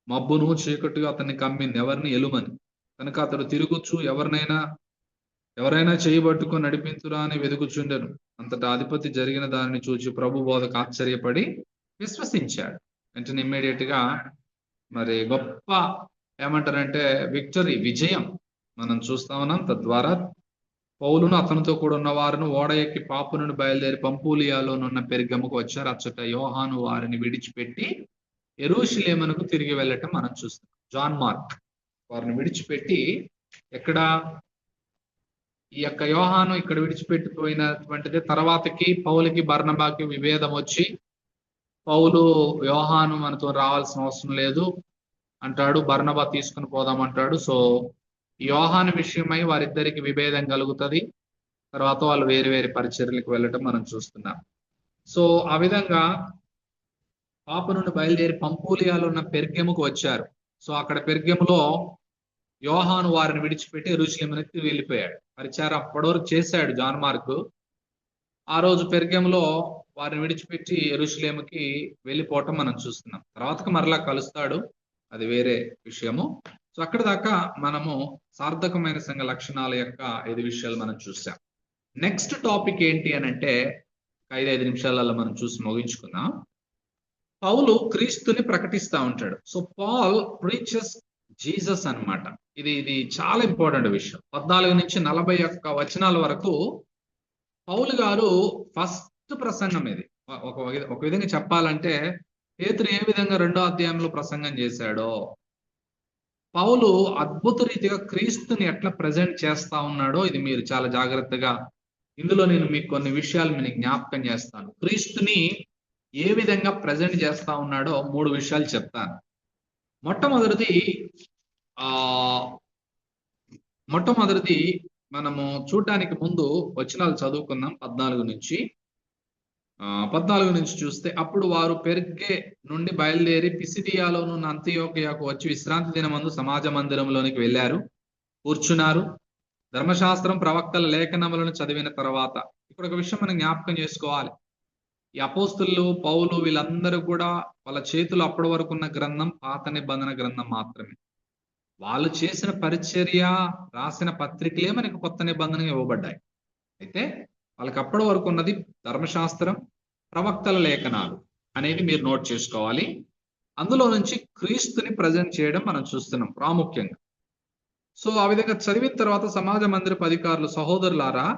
మబ్బును చీకటిగా అతన్ని కమ్మింది, ఎవరిని, ఎలుమని. కనుక అతడు తిరుగుచు ఎవరైనా చేయబట్టుకొని నడిపించురా అని వెతుకుచుండెను. అంతటా అధిపతి జరిగిన దానిని చూచి ప్రభు బోధకు ఆశ్చర్యపడి విశ్వసించాడు. వెంటనే ఇమ్మీడియట్ గా మరి గొప్ప ఏమంటారంటే విక్టరీ, విజయం మనం చూస్తా ఉన్నాం. తద్వారా పౌలును అతనితో కూడా ఉన్న వారిని ఓడ ఎక్కి పాపు నుండి బయలుదేరి పంపూలియాలోనున్న పెర్గముకు వచ్చారు. అచ్చట యోహాను వారిని విడిచిపెట్టి యెరూషలేమునకు తిరిగి వెళ్ళటం మనం చూస్తాం. జాన్ మార్క్ వారిని విడిచిపెట్టి ఎక్కడ, ఈ యొక్క యోహాను ఇక్కడ విడిచిపెట్టిపోయినటువంటిది. తర్వాతకి పౌలుకి బర్నబాకి విభేదం వచ్చి, పౌలు యోహాను మనతో రావాల్సిన అవసరం లేదు అంటాడు, బర్నబా తీసుకుని పోదామంటాడు. సో యోహాను విషయమై వారిద్దరికి విభేదం కలుగుతుంది. తర్వాత వాళ్ళు వేరు వేరు పరిచర్యలకు వెళ్ళటం మనం చూస్తున్నాం. సో ఆ విధంగా పాప నుండి బయలుదేరి పంపూలియాలో ఉన్న పెర్గెముకు వచ్చారు. సో అక్కడ పెర్గెములో యోహాను వారిని విడిచిపెట్టి యెరూషలేమునకు వెళ్ళిపోయాడు. పరిచారం అప్పటివరకు చేశాడు జాన్ మార్కు. ఆ రోజు పెర్గెములో వారిని విడిచిపెట్టి యెరూషలేముకి వెళ్ళిపోవటం మనం చూస్తున్నాం. తర్వాతకి మరలా కలుస్తాడు, అది వేరే విషయము. సో అక్కడ దాకా మనము సార్థకమైన సంఘ లక్షణాల యొక్క 5 విషయాలు మనం చూసాం. నెక్స్ట్ టాపిక్ ఏంటి అని అంటే 5 నిమిషాలలో మనం చూసి ముగించుకుందాం. పౌలు క్రీస్తుని ప్రకటిస్తూ ఉంటాడు. సో పాల్ ప్రీచెస్ జీసస్ అన్నమాట. ఇది చాలా ఇంపార్టెంట్ విషయం. 14 నుంచి 41 వచనాల వరకు పౌలు గారు ఫస్ట్ ప్రసంగం ఇది. ఒక విధంగా చెప్పాలంటే పేతురు ఏ విధంగా 2వ అధ్యాయంలో ప్రసంగం చేశాడో, పౌలు అద్భుత రీతిగా క్రీస్తుని ఎట్లా ప్రజెంట్ చేస్తా ఉన్నాడో ఇది మీరు చాలా జాగ్రత్తగా, ఇందులో నేను మీకు కొన్ని విషయాలు మీకు జ్ఞాపకం చేస్తాను. క్రీస్తుని ఏ విధంగా ప్రజెంట్ చేస్తా ఉన్నాడో 3 విషయాలు చెప్తాను. మొట్టమొదటిది మనము చూడటానికి ముందు వచనాలు చదువుకుందాం. 14 నుంచి చూస్తే, అప్పుడు వారు పెర్గే నుండి బయలుదేరి పిసిదియాలోనున్న అంతియోకియాకు వచ్చి విశ్రాంతి దినమందు సమాజ మందిరంలోనికి వెళ్ళారు, కూర్చున్నారు. ధర్మశాస్త్రం, ప్రవక్తల లేఖనములను చదివిన తర్వాత, ఇక్కడ ఒక విషయం మనం జ్ఞాపకం చేసుకోవాలి. ఈ అపోస్తులు, పౌలు వీళ్ళందరూ కూడా వాళ్ళ చేతులు అప్పటి వరకు ఉన్న గ్రంథం పాత నిబంధన గ్రంథం మాత్రమే. వాళ్ళు చేసిన పరిచర్య, రాసిన పత్రికలే మనకు కొత్త నిబంధనగా ఇవ్వబడ్డాయి. అయితే వాళ్ళకి అప్పటి వరకు ఉన్నది ధర్మశాస్త్రం, ప్రవక్తల లేఖనాలు అనేది మీరు నోట్ చేసుకోవాలి. అందులో నుంచి క్రీస్తుని ప్రజెంట్ చేయడం మనం చూస్తున్నాం ప్రాముఖ్యంగా. సో ఆ విధంగా చదివిన తర్వాత సమాజ మందిరపు అధికారులు, సహోదరులారా,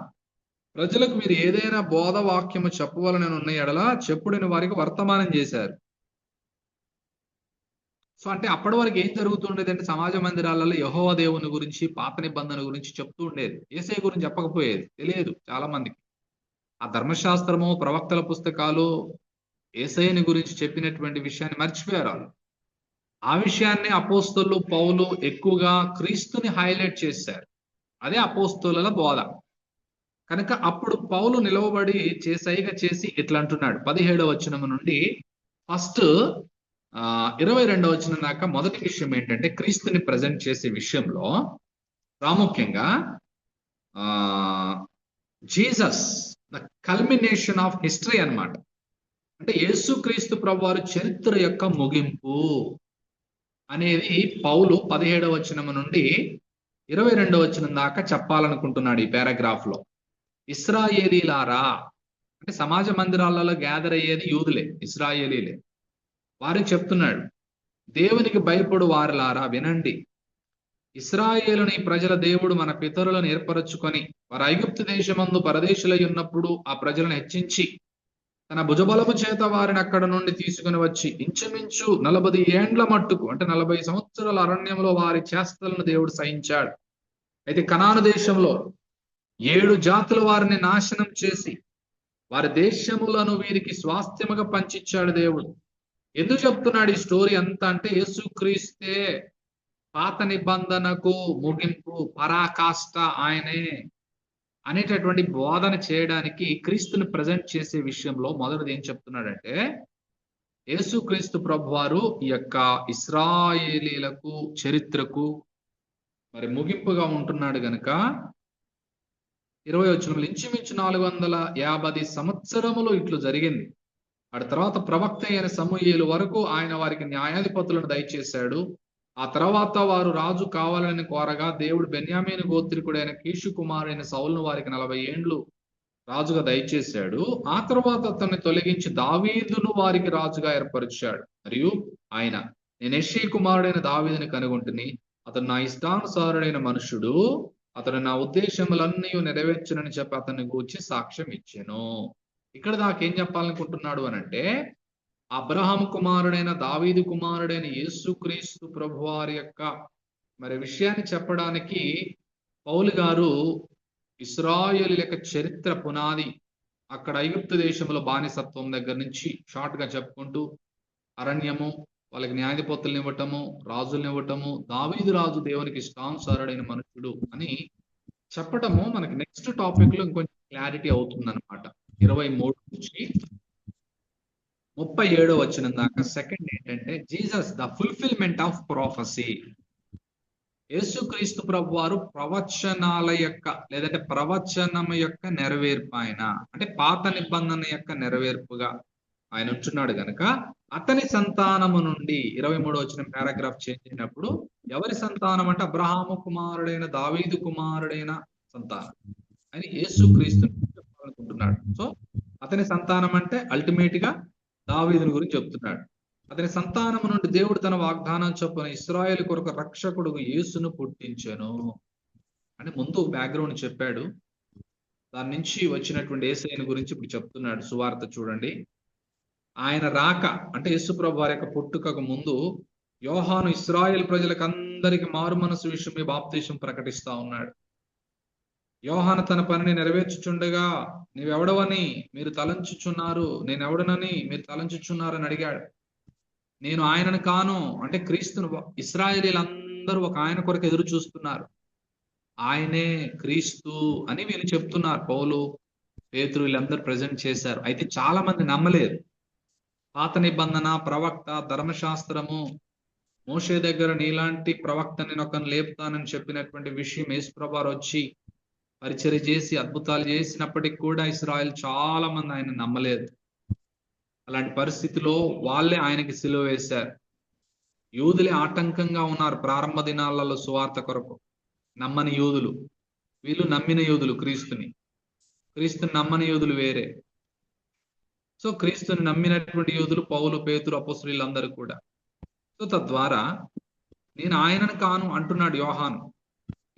ప్రజలకు మీరు ఏదైనా బోధ వాక్యము చెప్పవలన ఉన్న ఎడల చెప్పుడని వారికి వర్తమానం చేశారు. సో అంటే అప్పటి వరకు ఏం జరుగుతుండేది అంటే, సమాజ మందిరాలలో యెహోవా దేవుని గురించి, పాత నిబంధన గురించి చెప్తూ ఉండేది. యేసయ్య గురించి చెప్పకపోయేది, తెలియదు చాలా మందికి. ఆ ధర్మశాస్త్రము, ప్రవక్తల పుస్తకాలు యేసయ్యని గురించి చెప్పినటువంటి విషయాన్ని మర్చిపోయారు వాళ్ళు. ఆ విషయాన్ని అపోస్తలు, పౌలు ఎక్కువగా క్రీస్తుని హైలైట్ చేశారు. అదే అపోస్తలుల బోధ. కనుక అప్పుడు పౌలు నిలవబడి సైగ చేసి ఇట్లా అంటున్నాడు. 17వ వచనం నుండి ఫస్ట్ 22వ వచనం దాకా మొదటి విషయం ఏంటంటే, క్రీస్తుని ప్రజెంట్ చేసే విషయంలో ప్రాముఖ్యంగా Jesus the culmination of history అన్నమాట. అంటే యేసుక్రీస్తు ప్రభువారు చరిత్ర యొక్క ముగింపు అనేది పౌలు 17వ వచనం నుండి 22వ వచనం దాకా చెప్పాలనుకుంటున్నాడు ఈ పారాగ్రాఫ్ లో. ఇశ్రాయేలీలారా, అంటే సమాజ మందిరాలలో గ్యాదర్ అయ్యేది యూదులే, ఇశ్రాయేలీలే. వారికి చెప్తున్నాడు, దేవునికి భయపడు వారులారా వినండి. ఇశ్రాయేలుని ప్రజల దేవుడు మన పితరులను ఏర్పరచుకొని వారు ఐగుప్తు దేశమందు పరదేశులై ఉన్నప్పుడు ఆ ప్రజలను హెచ్చించి తన భుజబలము చేత వారిని అక్కడ నుండి తీసుకుని వచ్చి ఇంచుమించు 40 ఏండ్ల మట్టుకు, అంటే 40 సంవత్సరాల అరణ్యంలో వారి చేష్టలను దేవుడు సహించాడు. అయితే కనాను దేశంలో 7 జాతుల వారిని నాశనం చేసి వారి దేశములను వీరికి స్వాస్థ్యముగా పంచిచ్చాడు దేవుడు. ఎందుకు చెప్తున్నాడు ఈ స్టోరీ అంతా అంటే, యేసుక్రీస్తే పాత నిబంధనకు ముగింపు, పరాకాష్ట ఆయనే అనేటటువంటి బోధన చేయడానికి క్రీస్తుని ప్రజెంట్ చేసే విషయంలో మొదటిది ఏం చెప్తున్నాడంటే, యేసుక్రీస్తు ప్రభువారు ఈ యొక్క ఇశ్రాయేలీలకు చరిత్రకు మరి ముగింపుగా ఉంటున్నాడు గనుక 20వ వచనంలో ఇంచుమించు 450 సంవత్సరములు ఇట్లు జరిగింది. ఆ తర్వాత ప్రవక్త అయిన సమూయేలు వరకు ఆయన వారికి న్యాయాధిపతులను దయచేశాడు. ఆ తర్వాత వారు రాజు కావాలని కోరగా దేవుడు బెన్యామీను గోత్రికుడైన కీషు కుమారుడైన సౌలును వారికి 40 ఏండ్లు రాజుగా దయచేశాడు. ఆ తర్వాత అతన్ని తొలగించి దావీదును వారికి రాజుగా ఏర్పరిచాడు. మరియు ఆయన, నేను యెష్షయి కుమారుడైన దావీదుని కనుగొంటిని, అతను నా ఇష్టానుసారుడైన మనుషుడు, అతను నా ఉద్దేశములన్నీ నెరవేర్చునని చెప్పి అతన్ని గూర్చి సాక్ష్యం ఇచ్చెను. ఇక్కడ దాకేం చెప్పాలనుకుంటున్నాడు అనంటే, అబ్రహాము కుమారుడైన దావీదు కుమారుడైన యేసుక్రీస్తు ప్రభువారి యొక్క మరి విషయాన్ని చెప్పడానికి పౌలు గారు ఇశ్రాయేలు యొక్క చరిత్ర పునాది, అక్కడ ఐగుప్తు దేశంలో బానిసత్వం దగ్గర నుంచి షార్ట్ గా చెప్పుకుంటూ అరణ్యము, వాళ్ళకి న్యాయాధిపతులను ఇవ్వటము, రాజులను ఇవ్వటము, దావీదు రాజు దేవునికి ఇష్టానుసారుడైన మనుషుడు అని చెప్పటము మనకి నెక్స్ట్ టాపిక్ లో ఇంకొంచెం క్లారిటీ అవుతుంది అనమాట. 23 నుంచి 37వ వచనం దాకా సెకండ్ ఏంటంటే, జీసస్ ద ఫుల్ఫిల్మెంట్ ఆఫ్ ప్రొఫెసీ. యేసుక్రీస్తు ప్రభువారు ప్రవచనాల యొక్క లేదంటే ప్రవచనం యొక్క నెరవేర్పు ఆయన, అంటే పాత నిబంధన యొక్క నెరవేర్పుగా ఆయన ఉంటున్నాడు గనక అతని సంతానము నుండి 23వ వచనం పారాగ్రాఫ్ చేంజ్ అయినప్పుడు ఎవరి సంతానం అంటే అబ్రహాము కుమారుడైన దావీదు కుమారుడైన సంతానం అని యేసుక్రీస్తు చెప్పాలనుకుంటున్నాడు. సో అతని సంతానం అంటే అల్టిమేట్ గా దావీదుని గురించి చెప్తున్నాడు. అతని సంతానము నుండి దేవుడు తన వాగ్దానం చొప్పున ఇశ్రాయేలు కొరకు రక్షకుడు యేసును పుట్టించెను అని ముందు బ్యాక్గ్రౌండ్ చెప్పాడు. దాని నుంచి వచ్చినటువంటి యేసయ్యను గురించి ఇప్పుడు చెప్తున్నాడు. సువార్త చూడండి. ఆయన రాక అంటే యేసు ప్రభు వారి యొక్క పుట్టుకకు ముందు యోహాను ఇశ్రాయేల్ ప్రజలకు అందరికి మారు మనసు విషయమే బాప్తీసం ప్రకటిస్తా ఉన్నాడు. యోహాను తన పనిని నెరవేర్చుచుండగా నీవెవడవని మీరు తలంచుచున్నారు, నేనెవడనని మీరు తలంచుచున్నారని అడిగాడు. నేను ఆయనను కాను అంటే క్రీస్తును. ఇశ్రాయేలీలందరూ ఒక ఆయన కొరకు ఎదురు చూస్తున్నారు. ఆయనే క్రీస్తు అని వీళ్ళు చెప్తున్నారు. పౌలు, పేతురు వీళ్ళందరూ ప్రజెంట్ చేశారు. అయితే చాలా మంది నమ్మలేదు. పాత నిబంధన, ప్రవక్త, ధర్మశాస్త్రము, మోషే దగ్గర నీలాంటి ప్రవక్త నేను ఒకరిని లేపుతానని చెప్పినటువంటి విషయం యేసుప్రభు వారు వచ్చి పరిచర్య చేసి అద్భుతాలు చేసినప్పటికి కూడా ఇశ్రాయేల్ చాలా మంది ఆయన నమ్మలేదు. అలాంటి పరిస్థితిలో వాళ్ళే ఆయనకి సిలువ వేశారు. యూదులే ఆటంకంగా ఉన్నారు ప్రారంభ దినాలలో సువార్త కొరకు. నమ్మని యూదులు, వీళ్ళు నమ్మిన యూదులు. క్రీస్తుని నమ్మని యూదులు వేరే. సో క్రీస్తుని నమ్మినటువంటి యూదులు పౌలు, పేతురు, అపోస్తలులు వీళ్ళందరూ కూడా. సో తద్వారా నేను ఆయనను కాను అంటున్నాడు యోహాను.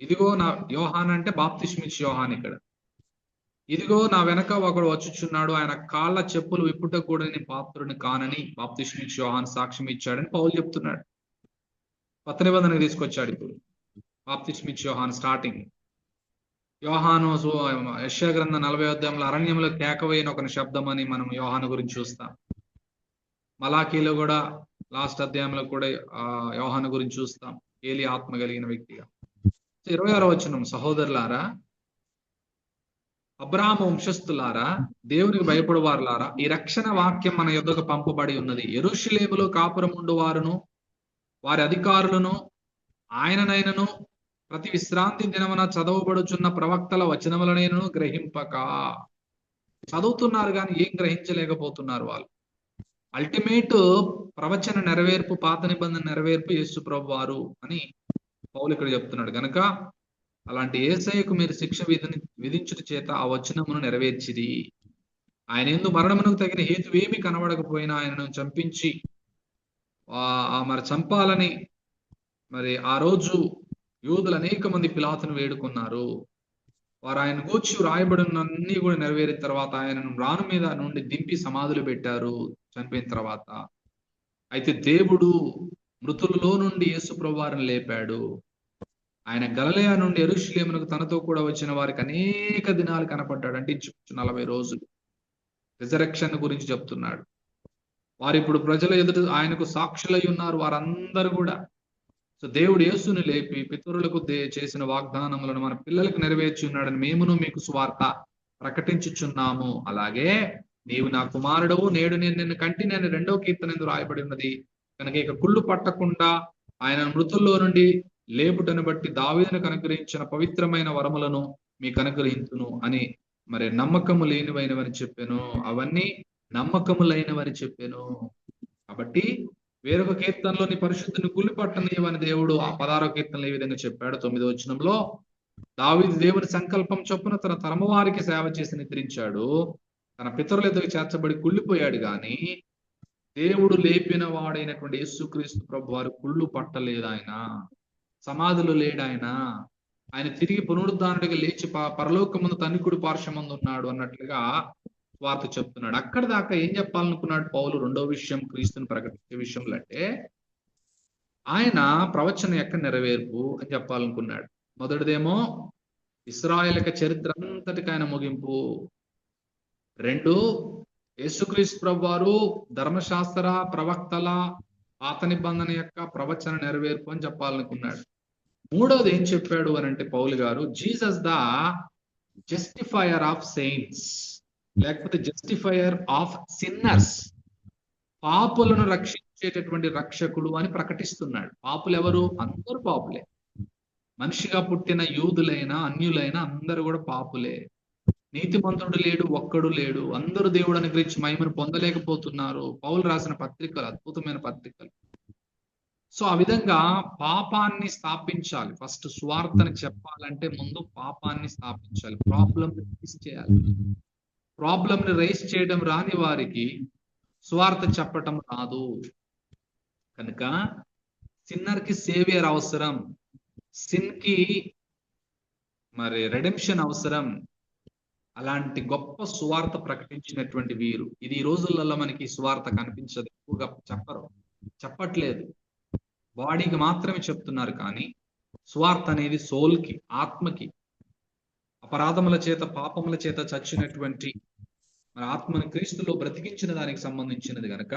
ఇదిగో నా యోహాన్ అంటే బాప్తిస్మిచ్ యోహాన్ ఇక్కడ. ఇదిగో నా వెనక ఒకడు వచ్చుచున్నాడు, ఆయన కాళ్ళ చెప్పులు విప్పుటకు కూడా నేను పాత్రుని కానని బాప్తిస్మిచ్ యోహాన్ సాక్ష్యం ఇచ్చాడని పౌలు చెప్తున్నాడు. కొత్త నిబంధనకు తీసుకొచ్చాడు ఇప్పుడు బాప్తిస్మిచ్ యోహాన్ స్టార్టింగ్. యోహాను యెషయా గ్రంథం 40వ అధ్యాయంలో అరణ్యంలో కేకవేయని ఒక శబ్దం అని మనం యోహాను గురించి చూస్తాం. మలాకీలో కూడా లాస్ట్ అధ్యాయంలో కూడా యోహాను గురించి చూస్తాం, ఏలి ఆత్మ కలిగిన వ్యక్తిగా. 26వ వచనం, సహోదరులారా, అబ్రాహాము వంశస్థులారా, దేవునికి భయపడువారులారా, ఈ రక్షణ వాక్యం మన యొద్దకు పంపబడి ఉన్నది. యెరూషలేములో కాపురముండు వారును వారి అధికారులను ఆయననైనను ప్రతి విశ్రాంతి దినమున చదవబడుచున్న ప్రవక్తల వచనములనైనను గ్రహింపక. చదువుతున్నారు కానీ ఏం గ్రహించలేకపోతున్నారు వాళ్ళు. అల్టిమేట్ ప్రవచన నెరవేర్పు, పాత నిబంధన నెరవేర్పు యేసు ప్రభు వారు అని పౌలు ఇక్కడ చెప్తున్నాడు. కనుక అలాంటి యేసయ్యకు మీరు శిక్ష విధించుట చేత ఆ వచనమును నెరవేర్చిరి. ఆయన యందు మరణమునకు తగిన హేతువేమి కనబడకపోయినా ఆయనను చంపించి మరి చంపాలని మరి ఆ రోజు యూదులు అనేక మంది పిలాతును వేడుకున్నారు. వారు ఆయన గూర్చి రాయబడినన్నీ కూడా నెరవేరిన తర్వాత ఆయనను రాను మీద నుండి దింపి సమాధులు పెట్టారు చనిపోయిన తర్వాత. అయితే దేవుడు మృతులలో నుండి యేసు ప్రభు వారిని లేపాడు. ఆయన గలిలయ నుండి యెరూషలేమునకు తనతో కూడా వచ్చిన వారికి అనేక దినాలు కనపడ్డాడు. అంటే 40 రోజులు. రిజరెక్షన్ గురించి చెప్తున్నాడు. వారు ఇప్పుడు ప్రజల ఎదుట ఆయనకు సాక్షులై ఉన్నారు వారందరూ కూడా. సో దేవుడు యేసుని లేపి పితరులకు చేసిన వాగ్దానములను మన పిల్లలకు నెరవేర్చి ఉన్నాడని మేమును మీకు సువార్త ప్రకటించుచున్నాము. అలాగే నీవు నా కుమారుడవు, నేడు నేను నిన్ను కంటి నేను 2వ కీర్తన ఎందు రాయబడి ఉన్నది. కనుక ఇక కుళ్ళు పట్టకుండా ఆయన మృతుల్లో నుండి లేపుటను బట్టి దావీదునకు అనుగ్రహించిన పవిత్రమైన వరములను మీకు అనుగ్రహించును అని మరి నమ్మకము లేనివైనవని చెప్పాను. అవన్నీ నమ్మకములైనవని చెప్పాను. కాబట్టి వేరొక కీర్తనలో నీ పరిశుద్ధిని కుళ్ళి పట్టనీయవని దేవుడు ఆ 16వ కీర్తనలో ఈ విధంగా చెప్పాడు. 9వ వచనంలో దావీదు దేవుని సంకల్పం చొప్పున తన తరము వారికి సేవ చేసి నిద్రించాడు, తన పితరుల ఎదుగు చేర్చబడి కుళ్ళిపోయాడు. గాని దేవుడు లేపిన వాడైనటువంటి యేసుక్రీస్తు ప్రభు వారు కుళ్ళు పట్టలేదు. ఆయన సమాధులు లేడు. ఆయన తిరిగి పునరుద్ధానుడిగా లేచి పరలోకమందు తండ్రి కుడి పార్శ్వమందు ఉన్నాడు అన్నట్లుగా వార్త చెప్తున్నాడు. అక్కడ దాకా ఏం చెప్పాలనుకున్నాడు పౌలు? 2వ విషయం క్రీస్తుని ప్రకటించే విషయంలో అంటే ఆయన ప్రవచన యొక్క నెరవేర్పు అని చెప్పాలనుకున్నాడు. మొదటిదేమో ఇశ్రాయేలు చరిత్ర అంతటికి ఆయన ముగింపు. 2 యేసుక్రీస్తు ప్రభు వారు ధర్మశాస్త్ర, ప్రవక్తల, పాత నిబంధన యొక్క ప్రవచన నెరవేర్పు అని చెప్పాలనుకున్నాడు. 3వది ఏం చెప్పాడు అని అంటే పౌలు గారు, జీసస్ ద జస్టిఫైయర్ ఆఫ్ సెయింట్స్, లేకపోతే జస్టిఫైయర్ ఆఫ్ సిన్నర్స్, పాపులను రక్షించేటటువంటి రక్షకుడు అని ప్రకటిస్తున్నాడు. పాపులు ఎవరు? అందరూ పాపులే. మనిషిగా పుట్టిన యూదులైనా అన్యులైనా అందరూ కూడా పాపులే. నీతిమంతుడు లేడు, ఒక్కడు లేడు. అందరూ దేవుడు అనుగ్రహించి మహిమను పొందలేకపోతున్నారు. పౌలు రాసిన పత్రికలు అద్భుతమైన పత్రికలు. సో ఆ విధంగా పాపాన్ని స్థాపించాలి. ఫస్ట్ సువార్తని చెప్పాలంటే ముందు పాపాన్ని స్థాపించాలి, ప్రాబ్లమ్ రైజ్ చేయాలి. ప్రాబ్లమ్ ని రైజ్ చేయడం రాని వారికి సువార్త చెప్పటం రాదు. కనుక సిన్నర్ కి సేవియర్ అవసరం, సిన్ కి మరి రెడెంప్షన్ అవసరం. అలాంటి గొప్ప సువార్త ప్రకటించినటువంటి వీరు. ఇది ఈ రోజులలో మనకి సువార్త కనిపించదు, ఎక్కువగా చెప్పట్లేదు. బాడీకి మాత్రమే చెప్తున్నారు, కానీ సువార్త అనేది సోల్కి, ఆత్మకి, అపరాధముల చేత పాపముల చేత చచ్చినటువంటి మన ఆత్మను క్రీస్తులో బ్రతికించిన దానికి సంబంధించినది గనక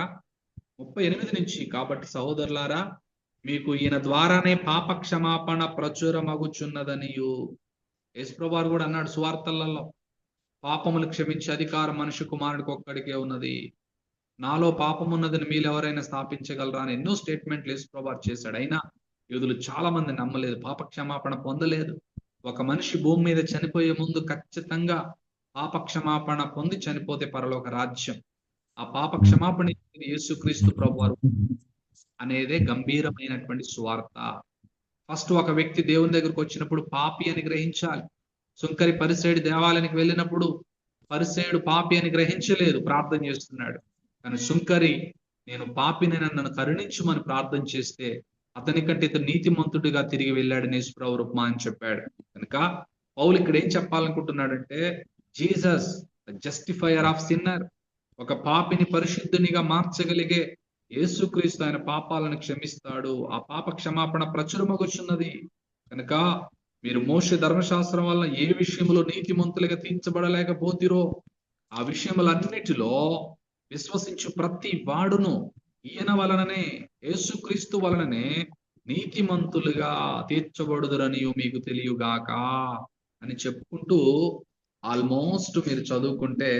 38 నుంచి, కాబట్టి సహోదరులారా మీకు ఈయన ద్వారానే పాప క్షమాపణ ప్రచురమగుచున్నదనియు. యేసుప్రభువారు కూడా అన్నాడు సువార్తలలో, పాపములు క్షమించే అధికారం మనుష్య కుమారుడికి ఒక్కడికే ఉన్నది, నాలో పాపం ఉన్నదని మీరు ఎవరైనా స్థాపించగలరా అని ఎన్నో స్టేట్మెంట్లు యేసుప్రభువారు చేశాడు. అయినా యూదులు చాలా మంది నమ్మలేదు, పాప క్షమాపణ పొందలేదు. ఒక మనిషి భూమి మీద చనిపోయే ముందు ఖచ్చితంగా పాప క్షమాపణ పొంది చనిపోతే పరలోక రాజ్యం. ఆ పాప క్షమాపణ యేసుక్రీస్తు ప్రభువారు అనేదే గంభీరమైనటువంటి సువార్త. ఫస్ట్ ఒక వ్యక్తి దేవుని దగ్గరకు వచ్చినప్పుడు పాపి అని గ్రహించాలి. సుంకరి పరిసేయుడు దేవాలయానికి వెళ్ళినప్పుడు పరిసేయుడు పాపి అని గ్రహించలేదు, ప్రార్థన చేస్తున్నాడు. కానీ సుంకరి నేను పాపిని, నన్ను కరుణించుమని ప్రార్థన చేస్తే అతని కంటే ఇతను నీతిమంతుడిగా తిరిగి వెళ్ళాడు యేసుప్రభు రూపమా అని చెప్పాడు. కనుక పౌలు ఇక్కడ ఏం చెప్పాలనుకుంటున్నాడంటే, జీసస్ జస్టిఫైయర్ ఆఫ్ సిన్నర్, ఒక పాపిని పరిశుద్ధునిగా మార్చగలిగే యేసుక్రీస్తు ఆయన పాపాలను క్షమిస్తాడు. ఆ పాప క్షమాపణ ప్రచురమగుచున్నది. కనుక మీరు మోషే ధర్మశాస్త్రం వల్ల ఏ విషయంలో నీతిమంతులుగా తీర్చబడలేకపోతిరో ఆ విషయములన్నిటిలో విశ్వసించు ప్రతి వాడును ఈయన వలననే, యేసుక్రీస్తు వలననే నీతిమంతులుగా తీర్చబడుదురని మీకు తెలియగాక అని చెప్పుకుంటూ ఆల్మోస్ట్ మీరు చదువుకుంటే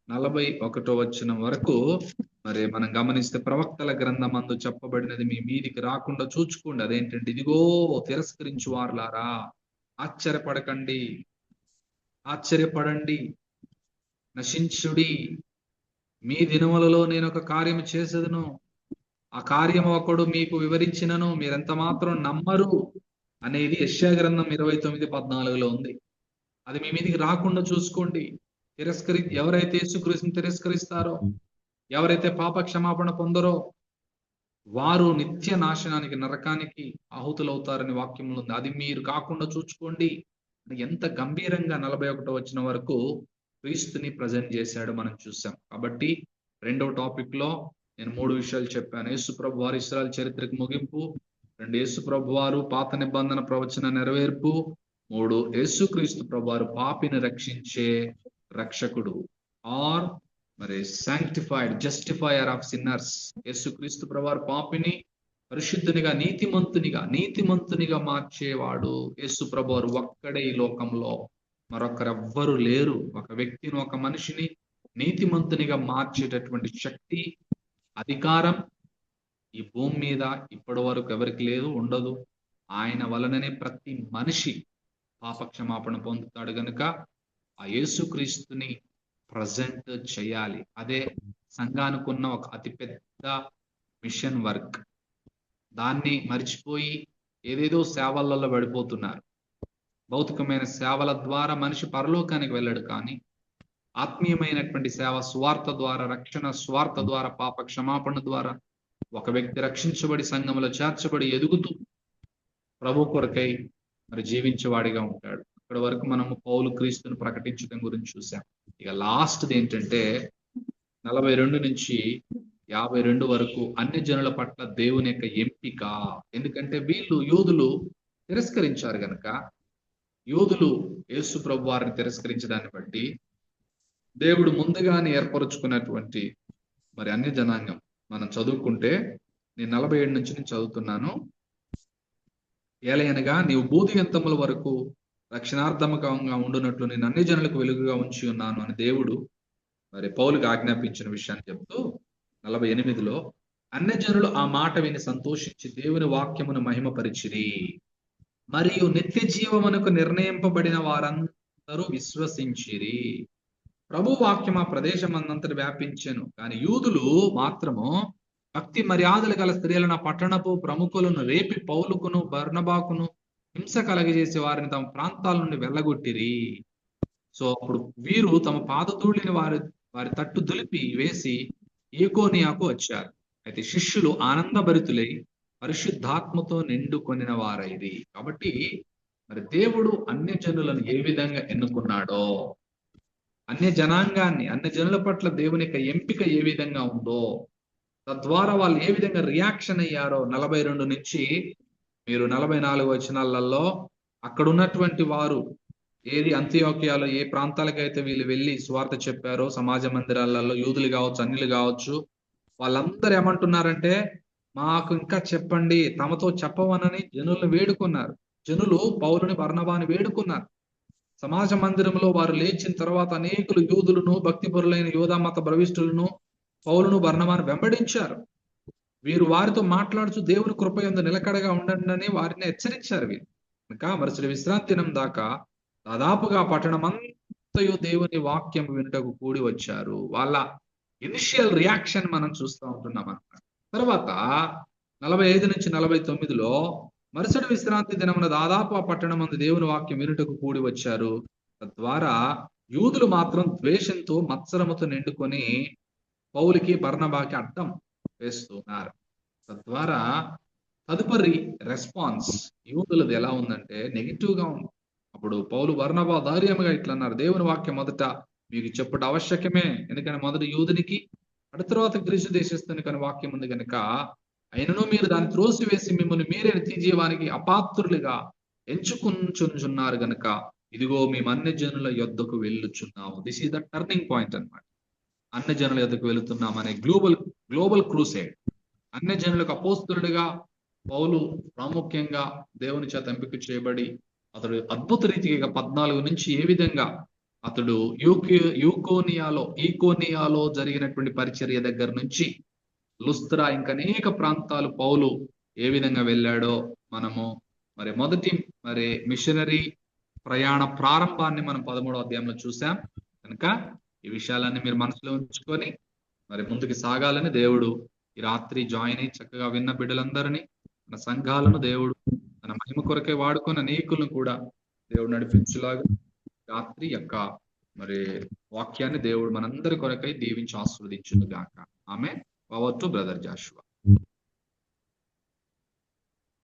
41వ వచనం వరకు మరి మనం గమనిస్తే ప్రవక్తల గ్రంథమందు చెప్పబడినది మీ మీదికి రాకుండా చూచుకోండి. అదేంటంటే, ఇదిగో తిరస్కరించు వారులారా, ఆశ్చర్యపడకండి, ఆశ్చర్యపడండి, నశించుడి, మీ దినములలో నేను ఒక కార్యము చేసేదను, ఆ కార్యము ఒకడు మీకు వివరించినను మీరెంత మాత్రం నమ్మరు అనేది యెషయా గ్రంథం 29:14 ఉంది. అది మీ మీదికి రాకుండా చూసుకోండి. ఎవరైతే యేసుక్రీస్తుని తిరస్కరిస్తారో, ఎవరైతే పాప క్షమాపణ పొందరో వారు నిత్య నాశనానికి, నరకానికి ఆహుతులవుతారని వాక్యంలో ఉంది. అది మీరు కాకుండా చూసుకోండి. ఎంత గంభీరంగా 41వ వచనం వరకు క్రీస్తుని ప్రజెంట్ చేశాడు మనం చూసాం. కాబట్టి రెండవ టాపిక్ లో నేను 3 విషయాలు చెప్పాను. యేసుప్రభు వారు ఇశ్రాయేలు చరిత్రకు ముగింపు, 2 యేసుప్రభు వారు పాత నిబంధన ప్రవచన నెరవేర్పు, 3 యేసుక్రీస్తు ప్రభు వారు పాపిని రక్షించే రక్షకుడు ఆర్ మరి సాంక్టిఫైడ్ జస్టిఫైయర్ ఆఫ్ సిన్నర్స్. యేసుక్రీస్తు ప్రభు వారు పాపిని పరిశుద్ధునిగా, నీతిమంతునిగా మార్చేవాడు. యేసు ప్రభు వారు ఒక్కడే ఈ లోకంలో, మరొకరెవ్వరు లేరు. ఒక వ్యక్తిని, ఒక మనిషిని నీతిమంతునిగా మార్చేటటువంటి శక్తి, అధికారం ఈ భూమి మీద ఇప్పటి వరకు ఎవరికి లేదు, ఉండదు. ఆయన వలననే ప్రతి మనిషి పాప క్షమాపణ పొందుతాడు. గనుక ఆ యేసుక్రీస్తుని ప్రజెంట్ చేయాలి. అదే సంఘానికున్న ఒక అతిపెద్ద మిషన్ వర్క్. దాన్ని మర్చిపోయి ఏదేదో సేవలలో పడిపోతున్నారు. భౌతికమైన సేవల ద్వారా మనిషి పరలోకానికి వెళ్ళడు, కానీ ఆత్మీయమైనటువంటి సేవ, స్వార్థ ద్వారా, రక్షణ స్వార్థ ద్వారా, పాప క్షమాపణ ద్వారా ఒక వ్యక్తి రక్షించబడి సంఘంలో చేర్చబడి ఎదుగుతూ ప్రభు కొరకై మరి జీవించేవాడిగా ఉంటాడు. ఇక్కడ వరకు మనము పౌలు క్రీస్తుని ప్రకటించడం గురించి చూసాం. ఇక లాస్ట్ది ఏంటంటే 42 నుంచి 52 వరకు అన్ని జనుల పట్ల దేవుని యొక్క ఎంపిక. ఎందుకంటే వీళ్ళు యూదులు తిరస్కరించారు గనక, యూదులు యేసు ప్రభు వారిని తిరస్కరించడాన్ని బట్టి దేవుడు ముందుగానే ఏర్పరుచుకున్నటువంటి మరి అన్య జనాంగం మనం చదువుకుంటే, నేను 47 నుంచి నేను చదువుతున్నాను. ఏలయనగా నీవు భూదిగంతముల వరకు రక్షణార్థముగా ఉండునట్లు నేను అన్ని జనులకు వెలుగుగా ఉంచి ఉన్నాను అని దేవుడు మరి పౌలుకి ఆజ్ఞాపించిన విషయాన్ని చెప్తూ 48లో, అన్ని జనులు ఆ మాట విని సంతోషించి దేవుని వాక్యమును మహిమపరిచిరి, మరియు నిత్య జీవమునకు నిర్ణయింపబడిన వారందరూ విశ్వసించిరి. ప్రభు వాక్యం ఆ ప్రదేశం అంతటా వ్యాపించెను. కానీ యూదులు మాత్రము భక్తి మర్యాదలు గల స్త్రీలను, పట్టణపు ప్రముఖులను రేపి పౌలుకును బర్నబాకును హింస కలగజేసే వారిని తమ ప్రాంతాల నుండి వెళ్ళగొట్టిరి. సో అప్పుడు వీరు తమ పాదధూళిని వారి తట్టు దులిపి వేసి ఏకోనియాకు వచ్చారు. అయితే శిష్యులు ఆనందభరితులై పరిశుద్ధాత్మతో నిండుకొనిన వారైది. కాబట్టి మరి దేవుడు అన్య జనులను ఏ విధంగా ఎన్నుకున్నాడో, అన్య జనాంగాన్ని, అన్య జనుల పట్ల దేవుని యొక్క ఎంపిక ఏ విధంగా ఉందో తద్వారా వాళ్ళు ఏ విధంగా రియాక్షన్ అయ్యారో 42 నుంచి మీరు 44 వచనాలలో అక్కడ ఉన్నటువంటి వారు ఏది అంత్యోక్యలో ఏ ప్రాంతాలకైతే వీళ్ళు వెళ్ళి సువార్త చెప్పారో సమాజ మందిరాలలో యూదులు కావచ్చు అన్యులు కావచ్చు, వాళ్ళందరూ ఏమంటున్నారంటే మాకు ఇంకా చెప్పండి, తమతో చెప్పవనని జనులను వేడుకున్నారు. జనులు పౌలుని బర్నబాని వేడుకున్నారు. సమాజ మందిరంలో వారు లేచిన తర్వాత అనేకులు యూదులను భక్తిపరులైన యోధా మత భ్రవిష్ఠులను పౌలును బర్నబాను వెంబడించారు. వీరు వారితో మాట్లాడుతూ దేవుని కృపయందు నిలకడగా ఉండండి అని వారిని హెచ్చరించారు. వీరు ఇంకా మరుసటి విశ్రాంతి దినం దాకా దాదాపుగా పట్టణమంతయు దేవుని వాక్యం వినుటకు కూడి వచ్చారు. వాళ్ళ ఇనిషియల్ రియాక్షన్ మనం చూస్తూ ఉంటున్నాం అన్నమాట. తర్వాత 45 నుంచి 49లో మరుసటి విశ్రాంతి దినమున దాదాపు ఆ పట్టణం మంది దేవుని వాక్యం వినుటకు కూడి వచ్చారు. తద్వారా యూదులు మాత్రం ద్వేషంతో మత్సరముతో నిండుకొని పౌలుకి బర్నబాకి అడ్డం వేస్తున్నారు. తద్వారా తదుపరి రెస్పాన్స్ యూదులది ఎలా ఉందంటే నెగిటివ్ గా ఉంది. అప్పుడు పౌలు బర్నబా ధైర్యంగా ఇట్లా అన్నారు, దేవుని వాక్యం మొదట మీకు చెప్పుట ఆవశ్యకమే, ఎందుకంటే మొదటి యూదునికి అటు తర్వాత గ్రీసు దేశస్తుని కానీ వాక్యం ఉంది కనుక, అయినను మీరు దాన్ని త్రోసివేసి మిమ్మల్ని మీరే నిత్యజీవానికి అపాత్రులుగా ఎంచుకుంటున్నారు గనుక ఇదిగో మేము అన్ని జనుల యొద్దకు వెళ్ళుచున్నాము. This is the turning point అన్నమాట. అన్ని జనుల యొద్దకు వెళుతున్నాం అనే గ్లోబల్ క్రూసేడ్. అన్ని జనులకు అపోస్తులుడిగా పౌలు ప్రాముఖ్యంగా దేవుని చేత ఎంపిక చేయబడి అతడు అద్భుత రీతిగా 14 నుంచి ఏ విధంగా అతడు ఈకోనియాలో జరిగినటువంటి పరిచర్య దగ్గర నుంచి లుస్త్రా ఇంకా అనేక ప్రాంతాలు పౌలు ఏ విధంగా వెళ్ళాడో మనము మొదటి మిషనరీ ప్రయాణ ప్రారంభాన్ని మనం 13వ అధ్యాయంలో చూసాం. కనుక ఈ విషయాలన్నీ మీరు మనసులో ఉంచుకొని ముందుకు సాగాలని దేవుడు ఈ రాత్రి జాయిన్ అయ్యి చక్కగా విన్న బిడ్డలందరినీ మన సంఘాలను దేవుడు తన మహిమ కొరకే వాడుకొని అనేకులను కూడా దేవుడు నడిపించులాగా రాత్రి యొక్క వాక్యాన్ని దేవుడు మనందరి కొరకై దీవించి ఆశీర్వదించును గాక. Amen. Power to brother Jashuva.